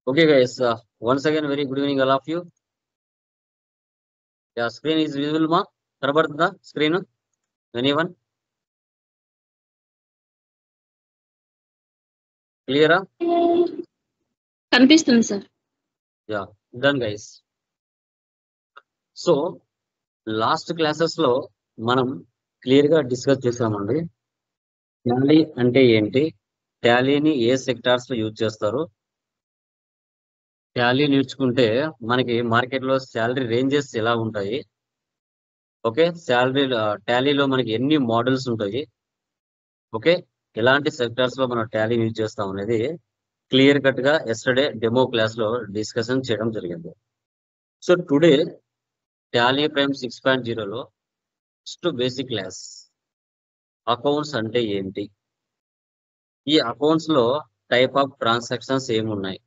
Okay, guys. Once again, very good evening, all of you. Yeah, screen is visible, ma. The screen. Anyone? Clear? కనిపిస్తుంది sir. Yeah, done, guys. So, last classes లో మనం clear గా discuss చేసామండి. Tally అంటే ఏంటి, టాలీని ఏ sectors లో use చేస్తారు, Tally నేర్చుకుంటే మనకి మార్కెట్ లో శాలరీ రేంజెస్ ఎలా ఉంటాయి, ఓకే, శాలరీ టాలీలో మనకి ఎన్ని మోడల్స్ ఉంటాయి, ఓకే, ఎలాంటి సెక్టార్స్ లో మనం టాలీ యూజ్ చేస్తాం అనేది క్లియర్ కట్ గా ఎస్టర్డే డెమో క్లాస్ లో డిస్కషన్ చేయడం జరిగింది. సో టుడే టాలీ ప్రైమ్ 6.0లో ఫస్ట్ బేసిక్ క్లాస్ అకౌంట్స్ అంటే ఏంటి, ఈ అకౌంట్స్ లో టైప్ ఆఫ్ ట్రాన్సాక్షన్స్ ఏమున్నాయి,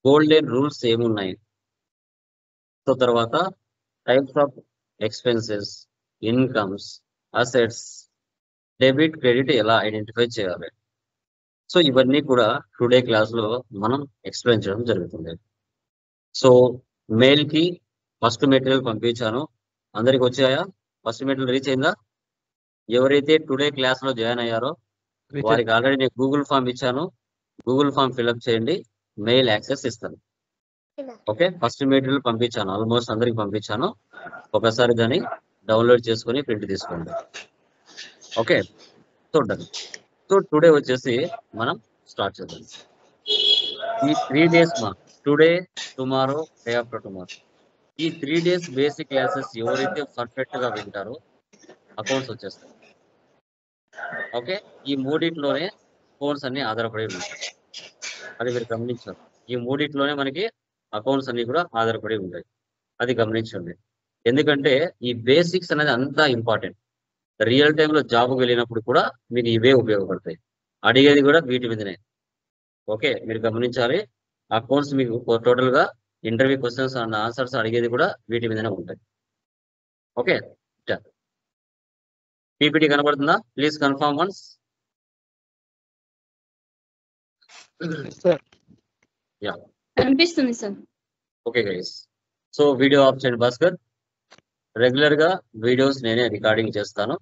గోల్డెన్ రూల్స్ ఏమున్నాయి, సో తర్వాత types of expenses, incomes, assets, debit credit ఎలా ఐడెంటిఫై చేయాలి. సో ఇవన్నీ కూడా టుడే క్లాస్ లో మనం ఎక్స్ప్లెయిన్ చేయడం జరుగుతుంది. సో మెయిల్ కి ఫస్ట్ మెటీరియల్ పంపించాను, అందరికి వచ్చాయా? ఫస్ట్ మెటీరియల్ రీచ్ అయిందా? ఎవరైతే టుడే క్లాస్ లో జాయిన్ అయ్యారో వారికి ఆల్రెడీ నేను గూగుల్ ఫామ్ ఇచ్చాను, గూగుల్ ఫామ్ ఫిల్అప్ చేయండి, మెయిల్ యాక్సెస్ ఇస్తాను. ఓకే, ఫస్ట్ మెటీరియల్ పంపించాను, ఆల్మోస్ట్ అందరికి పంపించాను. ఒకసారి దాన్ని డౌన్లోడ్ చేసుకుని ప్రింట్ తీసుకోండి. ఓకే, చూడండి. సో టుడే వచ్చేసి మనం స్టార్ట్ చేద్దాం. ఈ 3 days మా today, tomorrow, day after tomorrow, ఈ 3 days బేసిక్ క్లాసెస్ ఎవరైతే పర్ఫెక్ట్ గా వింటారో అకౌంట్స్ వచ్చేస్తాయి. ఓకే, ఈ మూడిట్లోనే అకౌంట్స్ అన్ని ఆధారపడి ఉంటాయి, అది మీరు గమనించారు. ఈ మూడిట్లోనే మనకి అకౌంట్స్ అన్ని కూడా ఆధారపడి ఉంటాయి, అది గమనించండి. ఎందుకంటే ఈ బేసిక్స్ అనేది అంతా ఇంపార్టెంట్. రియల్ టైంలో జాబ్కి వెళ్ళినప్పుడు కూడా మీకు ఇవే ఉపయోగపడతాయి, అడిగేది కూడా వీటి మీదనే. ఓకే, మీరు గమనించాలి. అకౌంట్స్ మీకు టోటల్ గా ఇంటర్వ్యూ క్వశ్చన్స్ అండ్ ఆన్సర్స్ అడిగేది కూడా వీటి మీదనే ఉంటాయి. ఓకే, పీపీటీ కనబడుతుందా? Please confirm once. యా, కనిపిస్తుంది sir. Okay guys. So video of చేయండి భాస్కర్. రెగ్యులర్ గా వీడియోస్ నేనే రికార్డింగ్ చేస్తాను.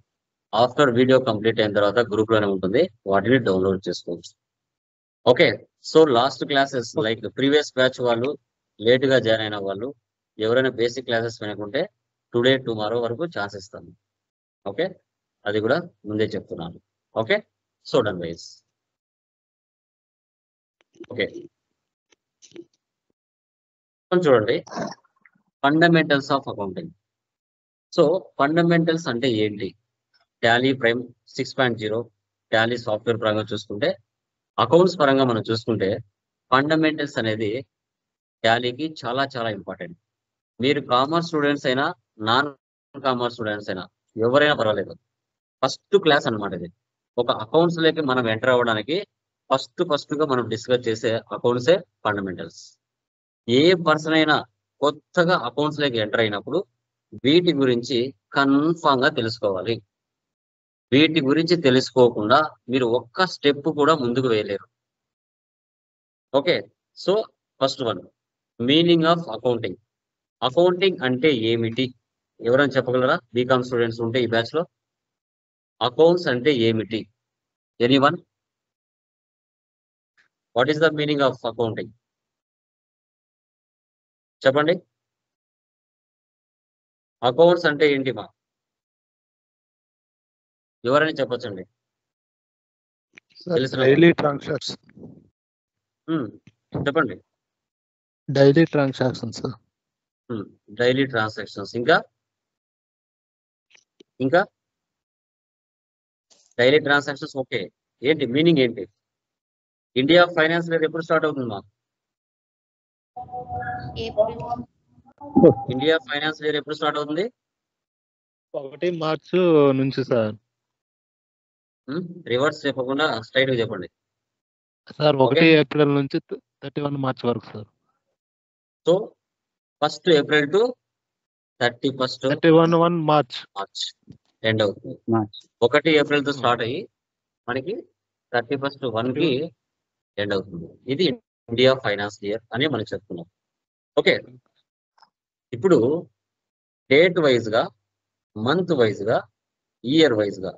ఆఫ్టర్ వీడియో కంప్లీట్ అయిన తర్వాత గ్రూప్ లోనే ఉంటుంది, వాటిని డౌన్లోడ్ చేసుకోవచ్చు. Okay, so last classes like previous batch వాళ్ళు, లేట్ గా జాయిన్ అయిన వాళ్ళు ఎవరైనా బేసిక్ క్లాసెస్ వినకుంటే టుడే టుమారో వరకు ఛాన్స్ ఇస్తాను. ఓకే, అది కూడా ముందే చెప్తున్నాను. Okay, so done guys. Okay, చూడండి, fundamentals of accounting. So fundamentals అంటే ఏంటి? టాలీ ప్రైమ్ 6.0 టాలీ సాఫ్ట్వేర్ పరంగా చూసుకుంటే, అకౌంట్స్ పరంగా మనం చూసుకుంటే ఫండమెంటల్స్ అనేది టాలీకి చాలా చాలా ఇంపార్టెంట్. మీరు కామర్స్ స్టూడెంట్స్ అయినా, నాన్ కామర్స్ స్టూడెంట్స్ అయినా, ఎవరైనా పర్వాలేదు, ఫస్ట్ క్లాస్ అన్నమాట ఇది. ఒక అకౌంట్స్ లోకి మనం ఎంటర్ అవ్వడానికి ఫస్ట్ గా మనం డిస్కస్ చేసే అకౌంట్సే ఫండమెంటల్స్. ఏ పర్సన్ అయినా కొత్తగా అకౌంట్స్ లోకి ఎంటర్ అయినప్పుడు వీటి గురించి కన్ఫామ్ గా తెలుసుకోవాలి. వీటి గురించి తెలుసుకోకుండా మీరు ఒక్క స్టెప్ కూడా ముందుకు వేయలేరు. Okay, so first one, meaning of accounting. Accounting అంటే ఏమిటి? ఎవరైనా చెప్పగలరా? బీకామ్ స్టూడెంట్స్ ఉంటే ఈ బ్యాచ్ లో అకౌంట్స్ అంటే ఏమిటి? Anyone? What is the meaning of accounting? చెప్పండి. అకౌంట్స్ అంటే ఏంటి మా? ఎవరైనా చెప్పొచ్చండి. Daily transactions. చెప్పండి. Daily transactions. Daily transactions. ఇంకా డైలీ ట్రాన్సాక్షన్స్. ఓకే, ఏంటి మీనింగ్ ఏంటి? ఇండియా ఫైనాన్స్ ఇయర్ ఎప్పుడు స్టార్ట్ అవుతుంది మా? ఇండియా ఫైనాన్స్ ఇయర్ ఎప్పుడు స్టార్ట్ అవుతుంది? 1 మార్చ్ నుంచి సార్. రివర్స్ చెప్పకుండా స్ట్రైట్ గా చెప్పండి సార్. 1 ఏప్రిల్ నుంచి 31 మార్చ్ వరకు sir. So 1 April to 31 March end అవుతుంది. 1 ఏప్రిల్ తో స్టార్ట్ అయ్యి మనకి 31 1 కి ఎండ్ అవుతుంది. ఇది ఇండియా ఫైనాన్స్ ఇయర్ అని మనం చెప్పుకున్నాం. ఓకే, ఇప్పుడు డేట్ వైజ్ గా, మంత్ వైజ్ గా, ఇయర్ వైజ్ గా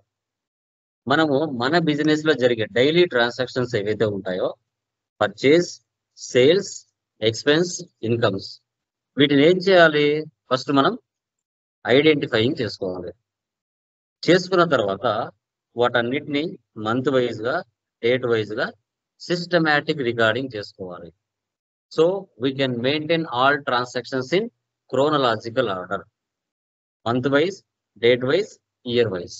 మనము మన బిజినెస్ లో జరిగే డైలీ ట్రాన్సాక్షన్స్ ఏవైతే ఉంటాయో, పర్చేస్, సేల్స్, ఎక్స్పెన్స్, ఇన్కమ్స్, వీటిని ఏం చేయాలి? ఫస్ట్ మనం ఐడెంటిఫైయింగ్ చేసుకోవాలి. చేసుకున్న తర్వాత వాటన్నిటిని మంత్ వైజ్ గా, డేట్ వైజ్ గా సిస్టమాటిక్ రికార్డింగ్ చేసుకోవాలి. So we can maintain all transactions in chronological order, month wise, date wise, year wise.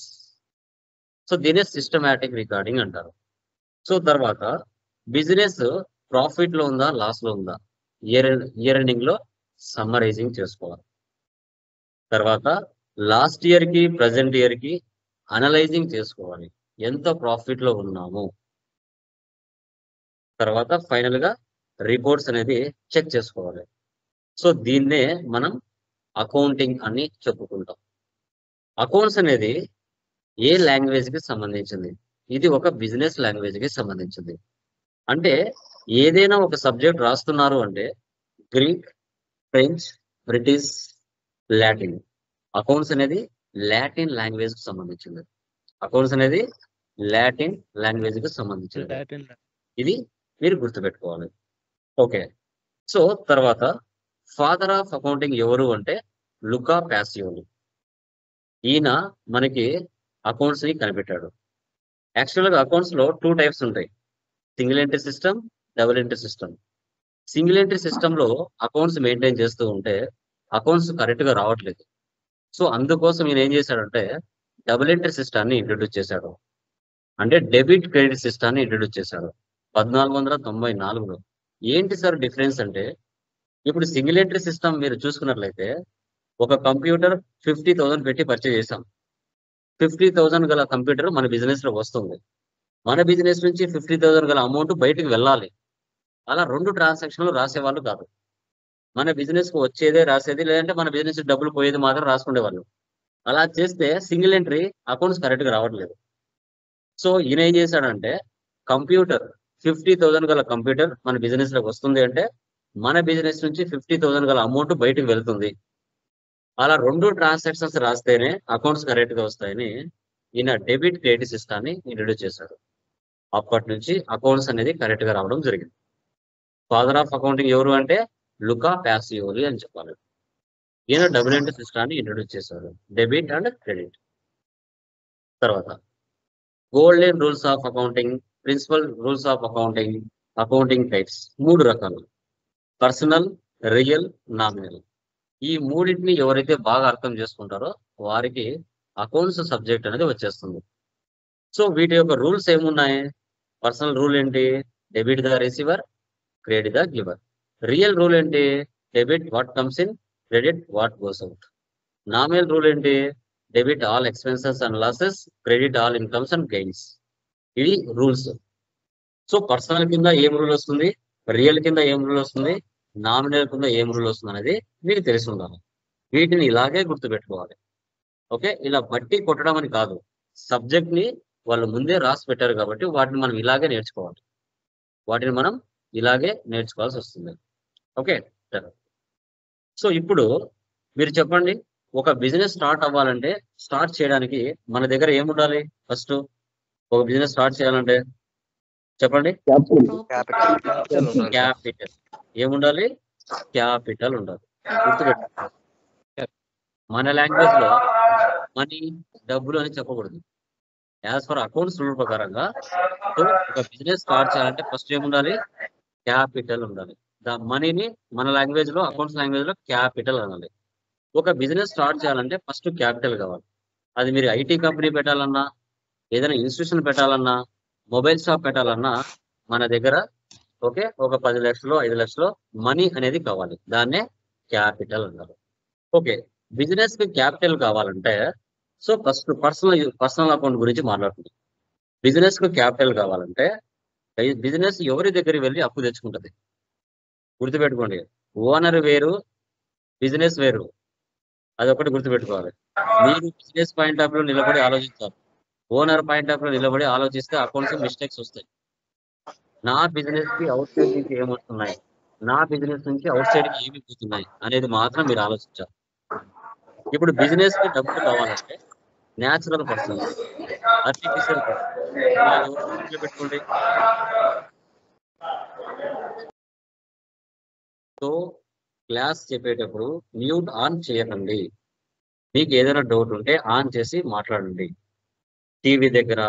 So దీనే సిస్టమాటిక్ రికార్డింగ్ అంటారు. సో తర్వాత బిజినెస్ ప్రాఫిట్ లో ఉందా, లాస్ లో ఉందా, ఇయర్ ఎండింగ్ లో సమ్మరైజింగ్ చేసుకోవాలి. తర్వాత లాస్ట్ ఇయర్ కి ప్రజెంట్ ఇయర్ కి అనలైజింగ్ చేసుకోవాలి, ఎంత ప్రాఫిట్ లో ఉన్నాము. తర్వాత ఫైనల్ గా రిపోర్ట్స్ అనేది చెక్ చేసుకోవాలి. సో దీన్నే మనం అకౌంటింగ్ అని చెప్పుకుంటాం. అకౌంట్స్ అనేది ఏ లాంగ్వేజ్ కి సంబంధించింది? ఇది ఒక బిజినెస్ లాంగ్వేజ్ కి సంబంధించింది. అంటే ఏదైనా ఒక సబ్జెక్ట్ రాస్తున్నారు అంటే Greek, French, British, Latin. Accounts అనేది లాటిన్ లాంగ్వేజ్ కి సంబంధించింది. అకౌంట్స్ అనేది లాటిన్ లాంగ్వేజ్ కి సంబంధించింది. ఇది మీరు గుర్తుపెట్టుకోవాలి. ఓకే, సో తర్వాత ఫాదర్ ఆఫ్ అకౌంటింగ్ ఎవరు అంటే లుకా పాసియోలి. ఈయన మనకి అకౌంట్స్ ని కనిపెట్టాడు. యాక్చువల్ గా అకౌంట్స్ లో 2 టైప్స్ ఉంటాయి, single entry system, double entry system. Single entry system లో అకౌంట్స్ మెయింటైన్ చేస్తూ ఉంటే అకౌంట్స్ కరెక్ట్ గా రావట్లేదు. సో అందుకోసం ఈయన ఏం చేశాడంటే డబుల్ ఎంట్రీ సిస్టాన్ని ఇంట్రొడ్యూస్ చేశాడు. అంటే డెబిట్ క్రెడిట్ సిస్టాన్ని ఇంట్రొడ్యూస్ చేశాడు 1494లో. ఏంటి సార్ డిఫరెన్స్ అంటే, ఇప్పుడు సింగిల్ ఎంట్రీ సిస్టమ్ మీరు చూసుకున్నట్లయితే ఒక కంప్యూటర్ 50,000 పెట్టి పర్చేజ్ చేసాం. 50,000 గల కంప్యూటర్ మన బిజినెస్ లో వస్తుంది. మన బిజినెస్ నుంచి 50,000 గల అమౌంట్ బయటికి వెళ్ళాలి. అలా 2 ట్రాన్సాక్షన్లు రాసేవాళ్ళు కాదు. మన బిజినెస్ కు వచ్చేదే రాసేది, లేదంటే మన బిజినెస్ డబ్బులు పోయేది మాత్రం రాసుకునేవాళ్ళు. అలా చేస్తే సింగిల్ ఎంట్రీ అకౌంట్స్ కరెక్ట్ గా రావట్లేదు. సో ఈయన ఏం చేశాడంటే కంప్యూటర్ 50,000 గల కంప్యూటర్ మన బిజినెస్ లోకి వస్తుంది అంటే మన బిజినెస్ నుంచి 50,000 గల అమౌంట్ బయటికి వెళ్తుంది. అలా 2 ట్రాన్సాక్షన్స్ రాస్తేనే అకౌంట్స్ కరెక్ట్ గా వస్తాయని ఈయన డెబిట్ క్రెడిట్ సిస్టాన్ని ఇంట్రొడ్యూస్ చేశాడు. అప్పటి నుంచి అకౌంట్స్ అనేది కరెక్ట్ గా రావడం జరిగింది. ఫాదర్ ఆఫ్ అకౌంటింగ్ ఎవరు అంటే లుకా పాసియోలి అని చెప్పాలి. ఈయన డబుల్ ఎంట్రీ సిస్టాన్ని ఇంట్రొడ్యూస్ చేశారు, డెబిట్ అండ్ క్రెడిట్. తర్వాత golden rules of accounting, principal rules of accounting, accounting types 3 రకాలు, పర్సనల్, రియల్, నామినల్. ఈ మూడింటిని ఎవరైతే బాగా అర్థం చేసుకుంటారో వారికి అకౌంట్స్ సబ్జెక్ట్ అనేది వచ్చేస్తుంది. సో వీటి యొక్క రూల్స్ ఏమున్నాయి? పర్సనల్ రూల్ ఏంటి? Debit the receiver, credit the giver. Real rule ఏంటి? Debit what comes in, credit what goes out. Nominal rule ఏంటి? Debit all expenses and losses, credit all incomes and gains. ఇవి rules. So personal కింద ఏం rule వస్తుంది, real కింద ఏం rule వస్తుంది, nominal కింద ఏం రూల్ వస్తుంది అనేది మీకు తెలిసి ఉండాలి. వీటిని ఇలాగే గుర్తుపెట్టుకోవాలి. ఓకే, ఇలా బట్టి కొట్టడం అని కాదు, సబ్జెక్ట్ ని వాళ్ళు ముందే రాసి పెట్టారు కాబట్టి వాటిని మనం ఇలాగే నేర్చుకోవాలి. నేర్చుకోవాల్సి వస్తుంది. ఓకే, సో ఇప్పుడు మీరు చెప్పండి, ఒక బిజినెస్ స్టార్ట్ అవ్వాలంటే, స్టార్ట్ చేయడానికి మన దగ్గర ఏముండాలి? ఫస్ట్ ఒక బిజినెస్ స్టార్ట్ చేయాలంటే చెప్పండి, క్యాపిటల్. ఏముండాలి? క్యాపిటల్ ఉండాలి. గుర్తుపెట్టుకోండి, మన లాంగ్వేజ్ లో మనీ, డబ్బులు అని చెప్పకూడదు. యాజ్ ఫర్ అకౌంట్స్ రూల్ ప్రకారంగా ఒక బిజినెస్ స్టార్ట్ చేయాలంటే ఫస్ట్ ఏముండాలి? క్యాపిటల్ ఉండాలి. మనీని మన లాంగ్వేజ్ లో, అకౌంట్స్ లాంగ్వేజ్ లో క్యాపిటల్ అనాలి. ఒక బిజినెస్ స్టార్ట్ చేయాలంటే ఫస్ట్ క్యాపిటల్ కావాలి. అది మీరు ఐటీ కంపెనీ పెట్టాలన్నా, ఏదైనా ఇన్స్టిట్యూషన్ పెట్టాలన్నా, మొబైల్ షాప్ పెట్టాలన్నా మన దగ్గర ఓకే ఒక 10 లక్షలు 5 లక్షలు మనీ అనేది కావాలి. దాన్నే క్యాపిటల్ అన్నారు. ఓకే, బిజినెస్ కి క్యాపిటల్ కావాలంటే సో ఫస్ట్ పర్సనల్ అకౌంట్ గురించి మాట్లాడుతుంది. బిజినెస్ కు క్యాపిటల్ కావాలంటే బిజినెస్ ఎవరి దగ్గరికి వెళ్ళి అప్పు తెచ్చుకుంటది? గుర్తుపెట్టుకోండి, ఓనర్ వేరు, బిజినెస్ వేరు. అదొకటి గుర్తుపెట్టుకోవాలి. మీరు బిజినెస్ పాయింట్ ఆఫ్ వ్యూ నిలబడి ఆలోచించాలి. ఓనర్ పాయింట్ ఆఫ్ వ్యూ నిలబడి ఆలోచిస్తే అకౌంట్స్ మిస్టేక్స్ వస్తాయి. నా బిజినెస్ కి అవుట్ సైడ్ నుంచి ఏమొస్తున్నాయి, నా బిజినెస్ నుంచి అవుట్ సైడ్ కి ఏమి పోతున్నాయి అనేది మాత్రం మీరు ఆలోచించాలి. ఇప్పుడు బిజినెస్ కి డబ్బులు కావాలంటే న్యాచురల్ పర్సన్స్, ఆర్టిఫిషియల్ పర్సన్స్, ఇలా ఎవరు దృష్టిలో పెట్టుకోండి. సో క్లాస్ చెప్పేటప్పుడు మ్యూట్ ఆన్ చేయకండి. మీకు ఏదైనా డౌట్ ఉంటే ఆన్ చేసి మాట్లాడండి. టీవీ దగ్గర,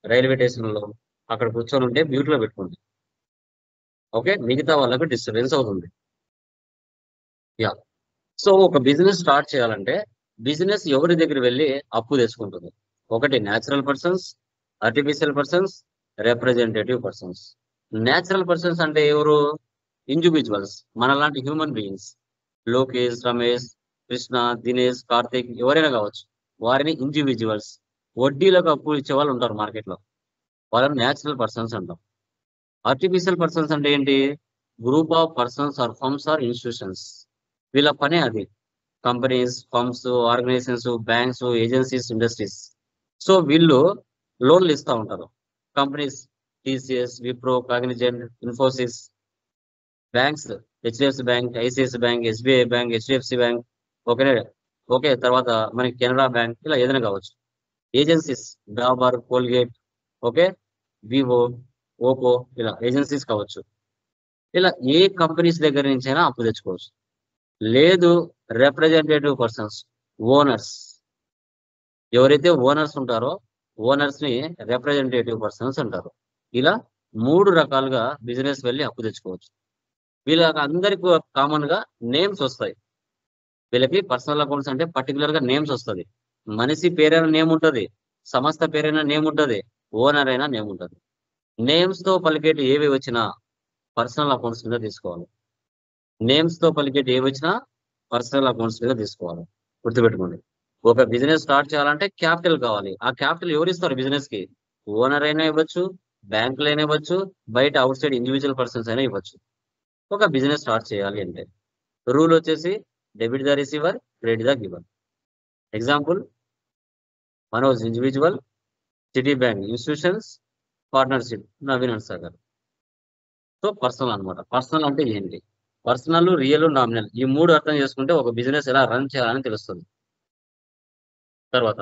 రైల్వే స్టేషన్ లో అక్కడ కూర్చొని ఉంటే మ్యూట్ లో పెట్టుకోండి. ఓకే, మిగతా వాళ్ళకు డిస్టర్బెన్స్ అవుతుంది. యా. సో ఒక బిజినెస్ స్టార్ట్ చేయాలంటే బిజినెస్ ఎవరి దగ్గర వెళ్ళి అప్పు తెచ్చుకుంటుంది? ఒకటి natural persons, artificial persons, representative persons. Natural persons అంటే ఎవరు? ఇండివిజువల్స్, మనలాంటి హ్యూమన్ బీయింగ్స్. లోకేష్, రమేష్, కృష్ణ, దినేష్, కార్తిక్ ఎవరైనా కావచ్చు. వారిని ఇండివిజువల్స్. వడ్డీలకు అప్పు ఇచ్చే వాళ్ళు ఉంటారు మార్కెట్ లో, వాళ్ళని న్యాచురల్ పర్సన్స్ అంటాం. ఆర్టిఫిషియల్ పర్సన్స్ అంటే ఏంటి? Group of persons or firms or institutions. వీళ్ళ పనే అది. Companies, firms, organisations, banks, agencies, industries. So వీళ్ళు లోన్లు ఇస్తూ ఉంటారు. Companies TCS, Wipro, Cognizant, Infosys. Banks HDFC bank, ICICI bank, SBI bank, HDFC bank. Okay. Okay, తర్వాత మనకి కెనరా బ్యాంక్, ఇలా ఏదైనా కావచ్చు. Agencies Dabur, Colgate, okay, Vivo, Oppo, ఇలా ఏజెన్సీస్ కావచ్చు. ఇలా ఏ కంపెనీస్ దగ్గర నుంచైనా అప్పు తెచ్చుకోవచ్చు. లేదు, రిప్రజెంటేటివ్ పర్సన్స్, ఓనర్స్. ఎవరైతే ఓనర్స్ ఉంటారో ఓనర్స్ ని రిప్రజెంటేటివ్ పర్సన్స్ అంటారు. ఇలా 3 రకాలుగా బిజినెస్ వెళ్ళి అప్పు తెచ్చుకోవచ్చు. వీళ్ళకి అందరికి కామన్ గా నేమ్స్ వస్తాయి. వీళ్ళకి పర్సనల్ అకౌంట్స్ అంటే పర్టికులర్ గా నేమ్స్ వస్తుంది. మనిషి పేరైనా నేమ్ ఉంటుంది, సంస్థ పేరైనా నేమ్ ఉంటుంది, ఓనర్ అయినా నేమ్ ఉంటుంది. నేమ్స్ తో పలికేటి ఏవి వచ్చినా పర్సనల్ అకౌంట్స్ మీద తీసుకోవాలి. నేమ్స్ తో పలికేటి ఏవి వచ్చినా పర్సనల్ అకౌంట్స్ మీద తీసుకోవాలి. గుర్తుపెట్టుకోండి. ఒక బిజినెస్ స్టార్ట్ చేయాలంటే క్యాపిటల్ కావాలి. ఆ క్యాపిటల్ ఎవరు ఇస్తారు బిజినెస్ కి? ఓనర్ అయినా ఇవ్వచ్చు, బ్యాంకులు అయినా ఇవ్వచ్చు, బయట అవుట్ సైడ్ ఇండివిజువల్ పర్సన్స్ అయినా ఇవ్వచ్చు. ఒక బిజినెస్ స్టార్ట్ చేయాలి అంటే రూల్ వచ్చేసి debit the receiver, credit the giver. Example, Manoj individual, city bank institutions, partnership Naveen and Sagar. So personal అన్నమాట. పర్సనల్ అంటే ఏంటి? పర్సనల్, రియల్, నామినల్, ఈ 3 అర్థం చేసుకుంటే ఒక బిజినెస్ ఎలా రన్ చేయాలని తెలుస్తుంది. తర్వాత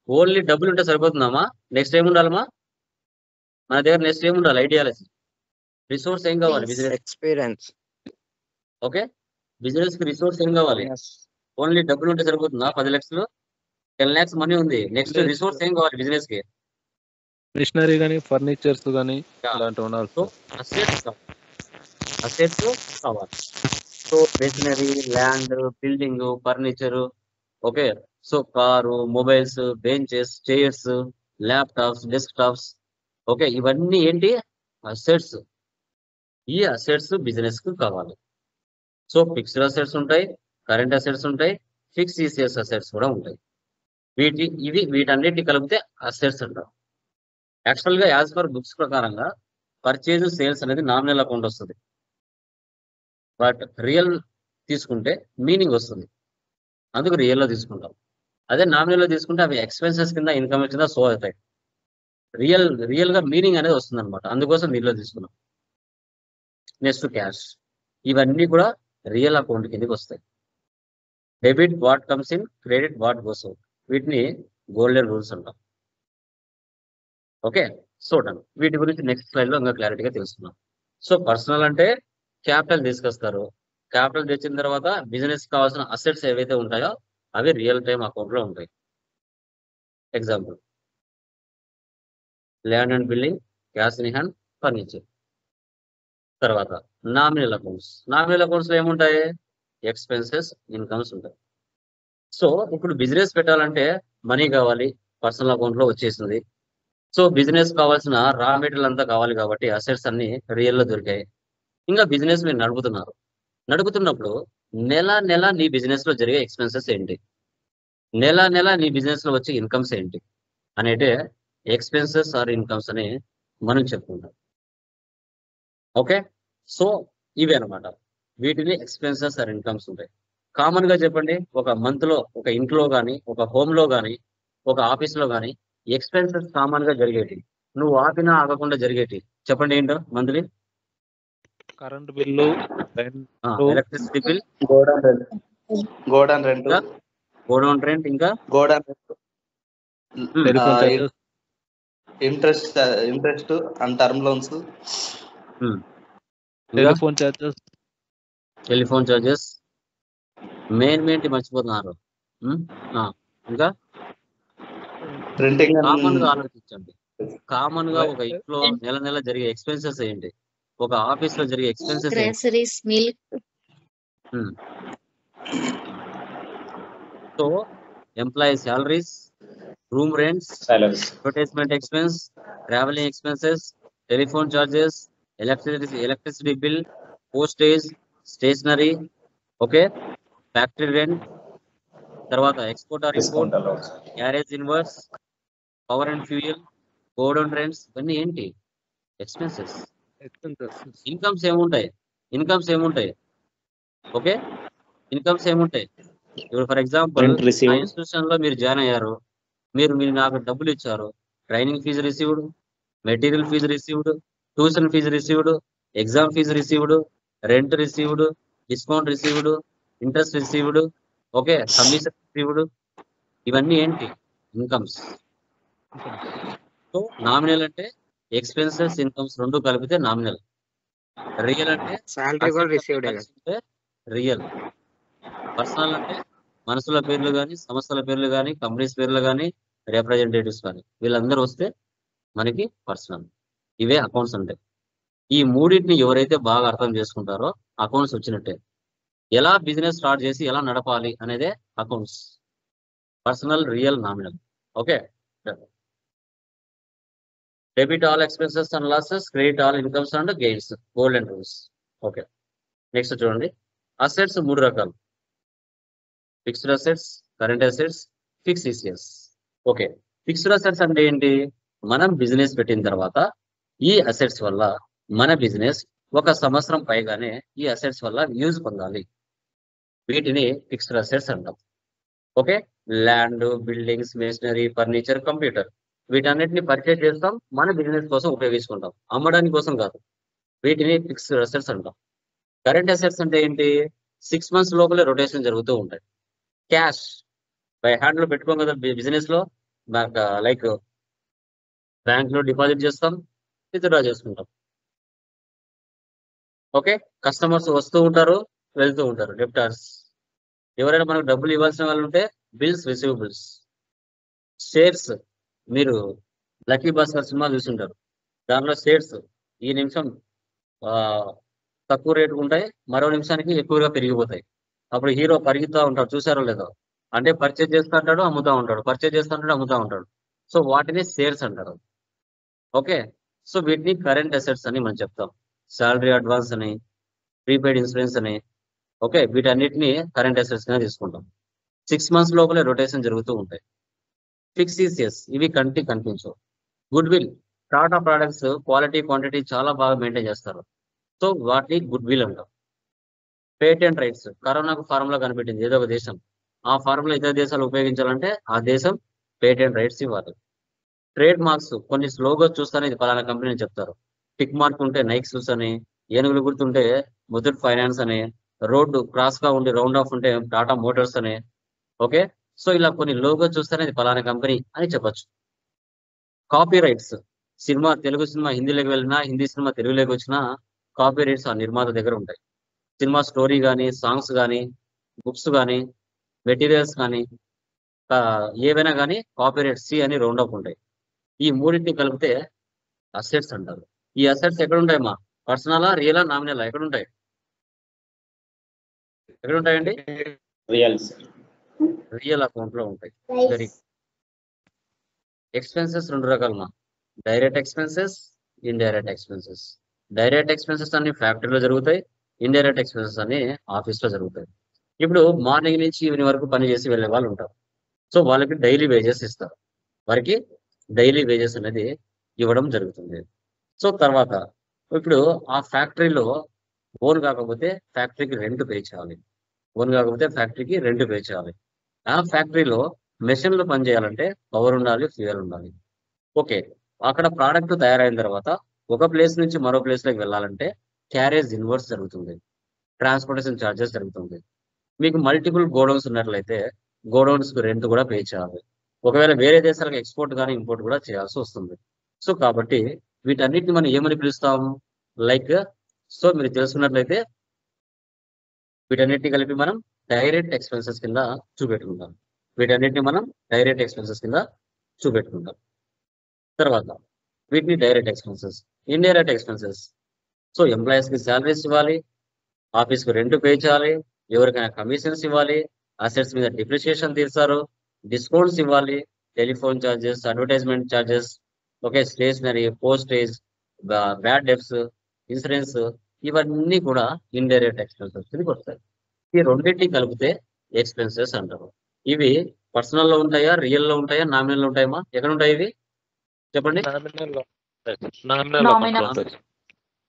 ఓన్లీ డబ్బులు ఉంటే సరిపోతుందామా? నెక్స్ట్ ఏముండాలమ్మా మన దగ్గర? నెక్స్ట్ ఏముండాలి? ఐడియాలజీ. రిసోర్స్ ఏం కావాలి బిజినెస్? ఎక్స్పీరియన్స్. ఓకే, బిజినెస్ కి రిసోర్స్ ఏం కావాలి? ఓన్లీ డబ్బులు ఉంటే సరిపోతుందా? 10 లక్షలు, 10 lakhs మనీ ఉంది. నెక్స్ట్ రిసోర్స్ ఏం కావాలి బిజినెస్ కి? మిషనరీ కానీ, ఫర్నిచర్స్ కానీ Yeah. అలాంటివి ఉండాలి. సో అసెట్స్ కావాలి. So machinery, land, building, furniture, okay. So car, mobiles, benches, chairs, laptops, desktops, okay, ఇవన్నీ ఏంటి? అసెట్స్. ఈ అసెట్స్ బిజినెస్ కు కావాలి. సో ఫిక్స్డ్ అసెట్స్ ఉంటాయి, కరెంట్ అసెట్స్ ఉంటాయి, ఫిక్స్ ఈసీఎస్ అసెట్స్ కూడా ఉంటాయి. వీటన్నిటిని కలిపితే అసెట్స్ అంటారు. యాక్చువల్ గా యాజ్ పర్ బుక్స్ ప్రకారంగా పర్చేజ్, సేల్స్ అనేది నామినల్ అకౌంట్ వస్తుంది. బట్ రియల్ తీసుకుంటే మీనింగ్ వస్తుంది, అందుకు రియల్ లో తీసుకుంటాం. అదే నామినల్ లో తీసుకుంటే అవి ఎక్స్పెన్సెస్ కింద, ఇన్కమ్ కింద షో అవుతాయి. రియల్ గా మీనింగ్ అనేది వస్తుంది అనమాట. అందుకోసం దీనిలో తీసుకున్నాం. Next cash. ఇవన్నీ కూడా రియల్ అకౌంట్ కిందకి వస్తాయి. Debit what comes in, credit what goes out. వీటిని గోల్డెన్ రూల్స్ అంటాం. Okay, so done. వీటి గురించి నెక్స్ట్ స్లైడ్ లో ఇంకా క్లారిటీగా తెలుసుకున్నాం. సో పర్సనల్ అంటే క్యాపిటల్ తీసుకొస్తారు. క్యాపిటల్ తెచ్చిన తర్వాత బిజినెస్ కావాల్సిన అసెట్స్ ఏవైతే ఉంటాయో అవి రియల్ టైమ్ అకౌంట్ లో ఉంటాయి. Example, land and building, cash in hand, furniture. తర్వాత నామినల్ అకౌంట్స్. నామినల్ అకౌంట్స్ లో ఏముంటాయి? ఎక్స్పెన్సెస్, ఇన్కమ్స్ ఉంటాయి. సో ఇప్పుడు బిజినెస్ పెట్టాలంటే మనీ కావాలి, పర్సనల్ అకౌంట్ లో వచ్చేసింది. సో బిజినెస్ కావాల్సిన రా మెటీరియల్ అంతా కావాలి కాబట్టి అసెట్స్ అన్ని రియల్ లో దొరికాయి. ఇంకా బిజినెస్ మీరు నడుపుతున్నప్పుడు నెల నెల నీ బిజినెస్ లో జరిగే ఎక్స్పెన్సెస్ ఏంటి, నెల నెల నీ బిజినెస్ లో వచ్చే ఇన్కమ్స్ ఏంటి అనేటే ఎక్స్పెన్సెస్ ఆర్ ఇన్కమ్స్ అని మనం చెప్పుకుంటాం. ఓకే, సో ఇవి అనమాట. వీటిని ఎక్స్పెన్సెస్ ఆర్ ఇన్కమ్స్ ఉంటాయి. కామన్ గా చెప్పండి, ఒక మంత్ లో, ఒక ఇంట్లో కానీ, ఒక హోమ్ లో కానీ, ఒక ఆఫీస్ లో కానీ ఎక్స్పెన్సెస్ కామన్ గా జరిగేటి, నువ్వు ఆపినా ఆగకుండా జరిగేటి చెప్పండి ఏంటో monthly. Current bill, electricity bill, godown rent, godown rent, ఇంకా godown rent, telephone charges, interest and term loans, telephone charges, telephone charges, main మర్చిపోతున్నారు. ఇంకా ప్రింటింగ్, కామన్ గా ఆలోచించండి. కామన్ గా ఒక ఇంట్లో నెల జరిగే ఎక్స్పెన్సెస్ ఏంటి, ఒక ఆఫీస్ లో జరిగే ఎక్స్పెన్సెస్ ఏంటి? Groceries, milk. So employee salaries, room rents, advertisement expense, travelling expenses, telephone charges, electricity bill, postage, stationery, okay, factory rent, తర్వాత export or import, garage inverse, power and fuel, godown rents, ఇవన్నీ ఏంటి expenses. Incomes ఏముంటాయి? Okay, incomes ఏముంటాయి? ఇప్పుడు for example ఆ institution లో మీరు join అయ్యారు, మీరు నాకు డబ్బులు ఇచ్చారు, training fees received, material fees received, tuition fees received, exam fees received, rent received, discount received, interest received, okay, commission received, ఇవన్నీ ఏంటి ఇన్కమ్స్. సో నామినల్ అంటే ఎక్స్పెన్సెస్, ఇన్కమ్స్ రెండు కలిపితే నామినల్. రియల్ అంటే సాలరీ కూడా రిసీవ్డ్. రియల్. పర్సనల్ అంటే మనుషుల పేర్లు కానీ, సంస్థల పేర్లు కానీ, కంపెనీస్ పేర్లు కానీ, రిప్రజెంటేటివ్స్ కానీ, వీళ్ళందరూ వస్తే మనకి పర్సనల్. ఇవే అకౌంట్స్ అంటే. ఈ మూడింటిని ఎవరైతే బాగా అర్థం చేసుకుంటారో అకౌంట్స్ వచ్చినట్టే. ఎలా బిజినెస్ స్టార్ట్ చేసి ఎలా నడపాలి అనేదే accounts. Personal, real, nominal. Okay, debit all expenses and losses, credit all incomes and gains, golden rules. Okay, next చూడండి. అసెట్స్ 3 రకాలు: fixed assets, current assets, fixed assets. Okay, fixed assets అంటే ఏంటి? మనం business పెట్టిన తర్వాత ఈ అసెట్స్ వల్ల మన బిజినెస్ 1 సంవత్సరం పైగానే ఈ అసెట్స్ వల్ల యూజ్ పొందాలి. వీటిని ఫిక్స్డ్ అసెట్స్ అంటాం. Okay, land, buildings, machinery, furniture, computer, వీటన్నిటిని పర్చేజ్ చేస్తాం, మన బిజినెస్ కోసం ఉపయోగించుకుంటాం, అమ్మడానికి కోసం కాదు. వీటిని ఫిక్స్డ్ అసెట్స్ అంటాం. కరెంట్ అసెట్స్ అంటే ఏంటి? 6 months లోపలే రొటేషన్ జరుగుతూ ఉంటాయి. క్యాష్ బై హ్యాండ్ లో పెట్టుకోం కదా బిజినెస్ లో, లైక్ బ్యాంక్ లో డిపాజిట్ చేస్తాం, విత్డ్రా చేసుకుంటాం. ఓకే, కస్టమర్స్ వస్తూ ఉంటారు, వెళ్తూ ఉంటారు, డెప్టార్స్. ఎవరైనా మనకు డబ్బులు ఇవ్వాల్సిన వాళ్ళు ఉంటే బిల్స్, రిసీవబుల్స్. షేర్స్, మీరు లక్కీ భాస్కర్ సినిమా చూస్తుంటారు, దానిలో షేర్స్ ఈ నిమిషం తక్కువ రేటుకు ఉంటాయి, మరో నిమిషానికి ఎక్కువగా పెరిగిపోతాయి. అప్పుడు హీరో పరిగెత్తా ఉంటాడు, చూసారో లేదో, అంటే పర్చేజ్ చేస్తూ ఉంటాడు, అమ్ముతూ ఉంటాడు, పర్చేజ్ చేస్తూ ఉంటాడు, అమ్ముతూ ఉంటాడు. సో వాటిని షేర్స్ అంటారు. ఓకే, సో వీటిని కరెంట్ అసెట్స్ అని మనం చెప్తాం. శాలరీ అడ్వాన్స్ అని, ప్రీపెయిడ్ ఇన్సూరెన్స్ అని, ఓకే, వీటన్నిటిని కరెంట్ అసెట్స్ గా తీసుకుంటాం. 6 months లోపలే రొటేషన్ జరుగుతూ ఉంటాయి. ఫిక్స్డ్, ఇవి కంటికి కనిపించవు. Good will, Tata products quality, quantity చాలా బాగా మెయింటైన్ చేస్తారు. సో వాటిని గుడ్ విల్ అంటాం. పేటెంట్ రైట్స్, కరోనాకు ఫార్ములా కనిపెట్టింది ఏదో ఒక దేశం, ఆ ఫార్ములా ఇతర దేశాలు ఉపయోగించాలంటే ఆ దేశం పేటెంట్ రైట్స్ ఇవ్వాలి. ట్రేడ్ మార్క్స్, కొన్ని లోగోస్ చూస్తానే ఇది పలానా కంపెనీ అని చెప్తారు. టిక్ మార్క్ ఉంటే నైక్ షూస్ అని, ఏనుగులు గుర్తుంటే ముతూట్ ఫైనాన్స్ అని, రోడ్డు క్రాస్ గా ఉండి రౌండ్ ఆఫ్ ఉంటే టాటా మోటార్స్ అని. ఓకే, సో ఇలా కొన్ని లోగోస్ చూస్తేనే ఇది పలానా కంపెనీ అని చెప్పొచ్చు. Copy rights, cinema, Telugu cinema హిందీలోకి వెళ్ళినా, హిందీ సినిమా తెలుగులోకి వచ్చినా కాపీ రైట్స్ ఆ నిర్మాత దగ్గర ఉంటాయి. సినిమా స్టోరీ కానీ, సాంగ్స్ కానీ, బుక్స్ కానీ, మెటీరియల్స్ కానీ, ఏవైనా కానీ కాపీ రైట్స్ సి అని రౌండ్ ఆఫ్ ఉంటాయి. ఈ మూడింటిని కలిపితే అసెట్స్ అంటారు. ఈ అసెట్స్ ఎక్కడ ఉంటాయమ్మా? పర్సనలా, రియలా, నామినలా? ఎక్కడ ఉంటాయండి? రియల్ అకౌంట్ లో ఉంటాయి. వెరీ. ఎక్స్పెన్సెస్ 2 రకాలమ్మా: direct expenses, indirect expenses. Direct expenses అన్ని ఫ్యాక్టరీలో జరుగుతాయి, ఇండైరెక్ట్ ఎక్స్పెన్సెస్ అన్ని ఆఫీస్ లో జరుగుతాయి. ఇప్పుడు మార్నింగ్ నుంచి ఈవినింగ్ వరకు పని చేసి వెళ్ళే వాళ్ళు ఉంటారు. సో వాళ్ళకి డైలీ వేజెస్ ఇస్తారు, వారికి డైలీ వేజెస్ అనేది ఇవ్వడం జరుగుతుంది. సో తర్వాత ఇప్పుడు ఆ ఫ్యాక్టరీలో ఓన్ కాకపోతే ఫ్యాక్టరీకి రెంట్ పే చేయాలి. ఓన్ కాకపోతే ఫ్యాక్టరీకి రెంట్ పే చేయాలి. ఆ ఫ్యాక్టరీలో మెషిన్లు పనిచేయాలంటే పవర్ ఉండాలి, ఫ్యూయల్ ఉండాలి. ఓకే, అక్కడ ప్రోడక్ట్ తయారైన తర్వాత ఒక ప్లేస్ నుంచి మరో ప్లేస్ లోకి వెళ్ళాలంటే క్యారేజ్ ఇన్వర్స్ జరుగుతుంది, ట్రాన్స్పోర్టేషన్ ఛార్జెస్ జరుగుతుంది. మీకు మల్టిపుల్ గోడౌన్స్ ఉన్నట్లయితే గోడౌన్స్ కు రెంట్ కూడా పే చేయాలి. ఒకవేళ వేరే దేశాలకు ఎక్స్పోర్ట్ కానీ ఇంపోర్ట్ కూడా చేయాల్సి వస్తుంది. సో కాబట్టి వీటన్నిటిని మనం ఏమని పిలుస్తాము, లైక్ సో మీరు తెలుసుకున్నట్లయితే వీటన్నిటిని కలిపి మనం డైరెక్ట్ ఎక్స్పెన్సెస్ కింద చూపెట్టుకుంటాం. వీటన్నిటిని మనం డైరెక్ట్ ఎక్స్పెన్సెస్ కింద చూపెట్టుకుంటాం. తర్వాత వీటిని direct expenses. Indirect expenses, so employees కి శాలరీస్ ఇవ్వాలి, ఆఫీస్ కు రెంట్ పే చేయాలి, ఎవరికైనా కమిషన్స్ ఇవ్వాలి, అసెట్స్ మీద డిప్రిషియేషన్ తీర్చారు, డిస్కౌంట్స్ ఇవ్వాలి, telephone charges, advertisement charges, okay, stationery, postage, bad debts, insurance, ఇవన్నీ కూడా ఇండైరెక్ట్ ఎక్స్పెన్సెస్ కిందకి వస్తాయి. ఈ రెండింటిని కలిపితే ఎక్స్పెన్సెస్ అంటారు. ఇవి పర్సనల్ లో ఉంటాయా, రియల్ లో ఉంటాయా, నామినల్ లో ఉంటాయా? ఎక్కడ ఉంటాయి ఇవి చెప్పండి.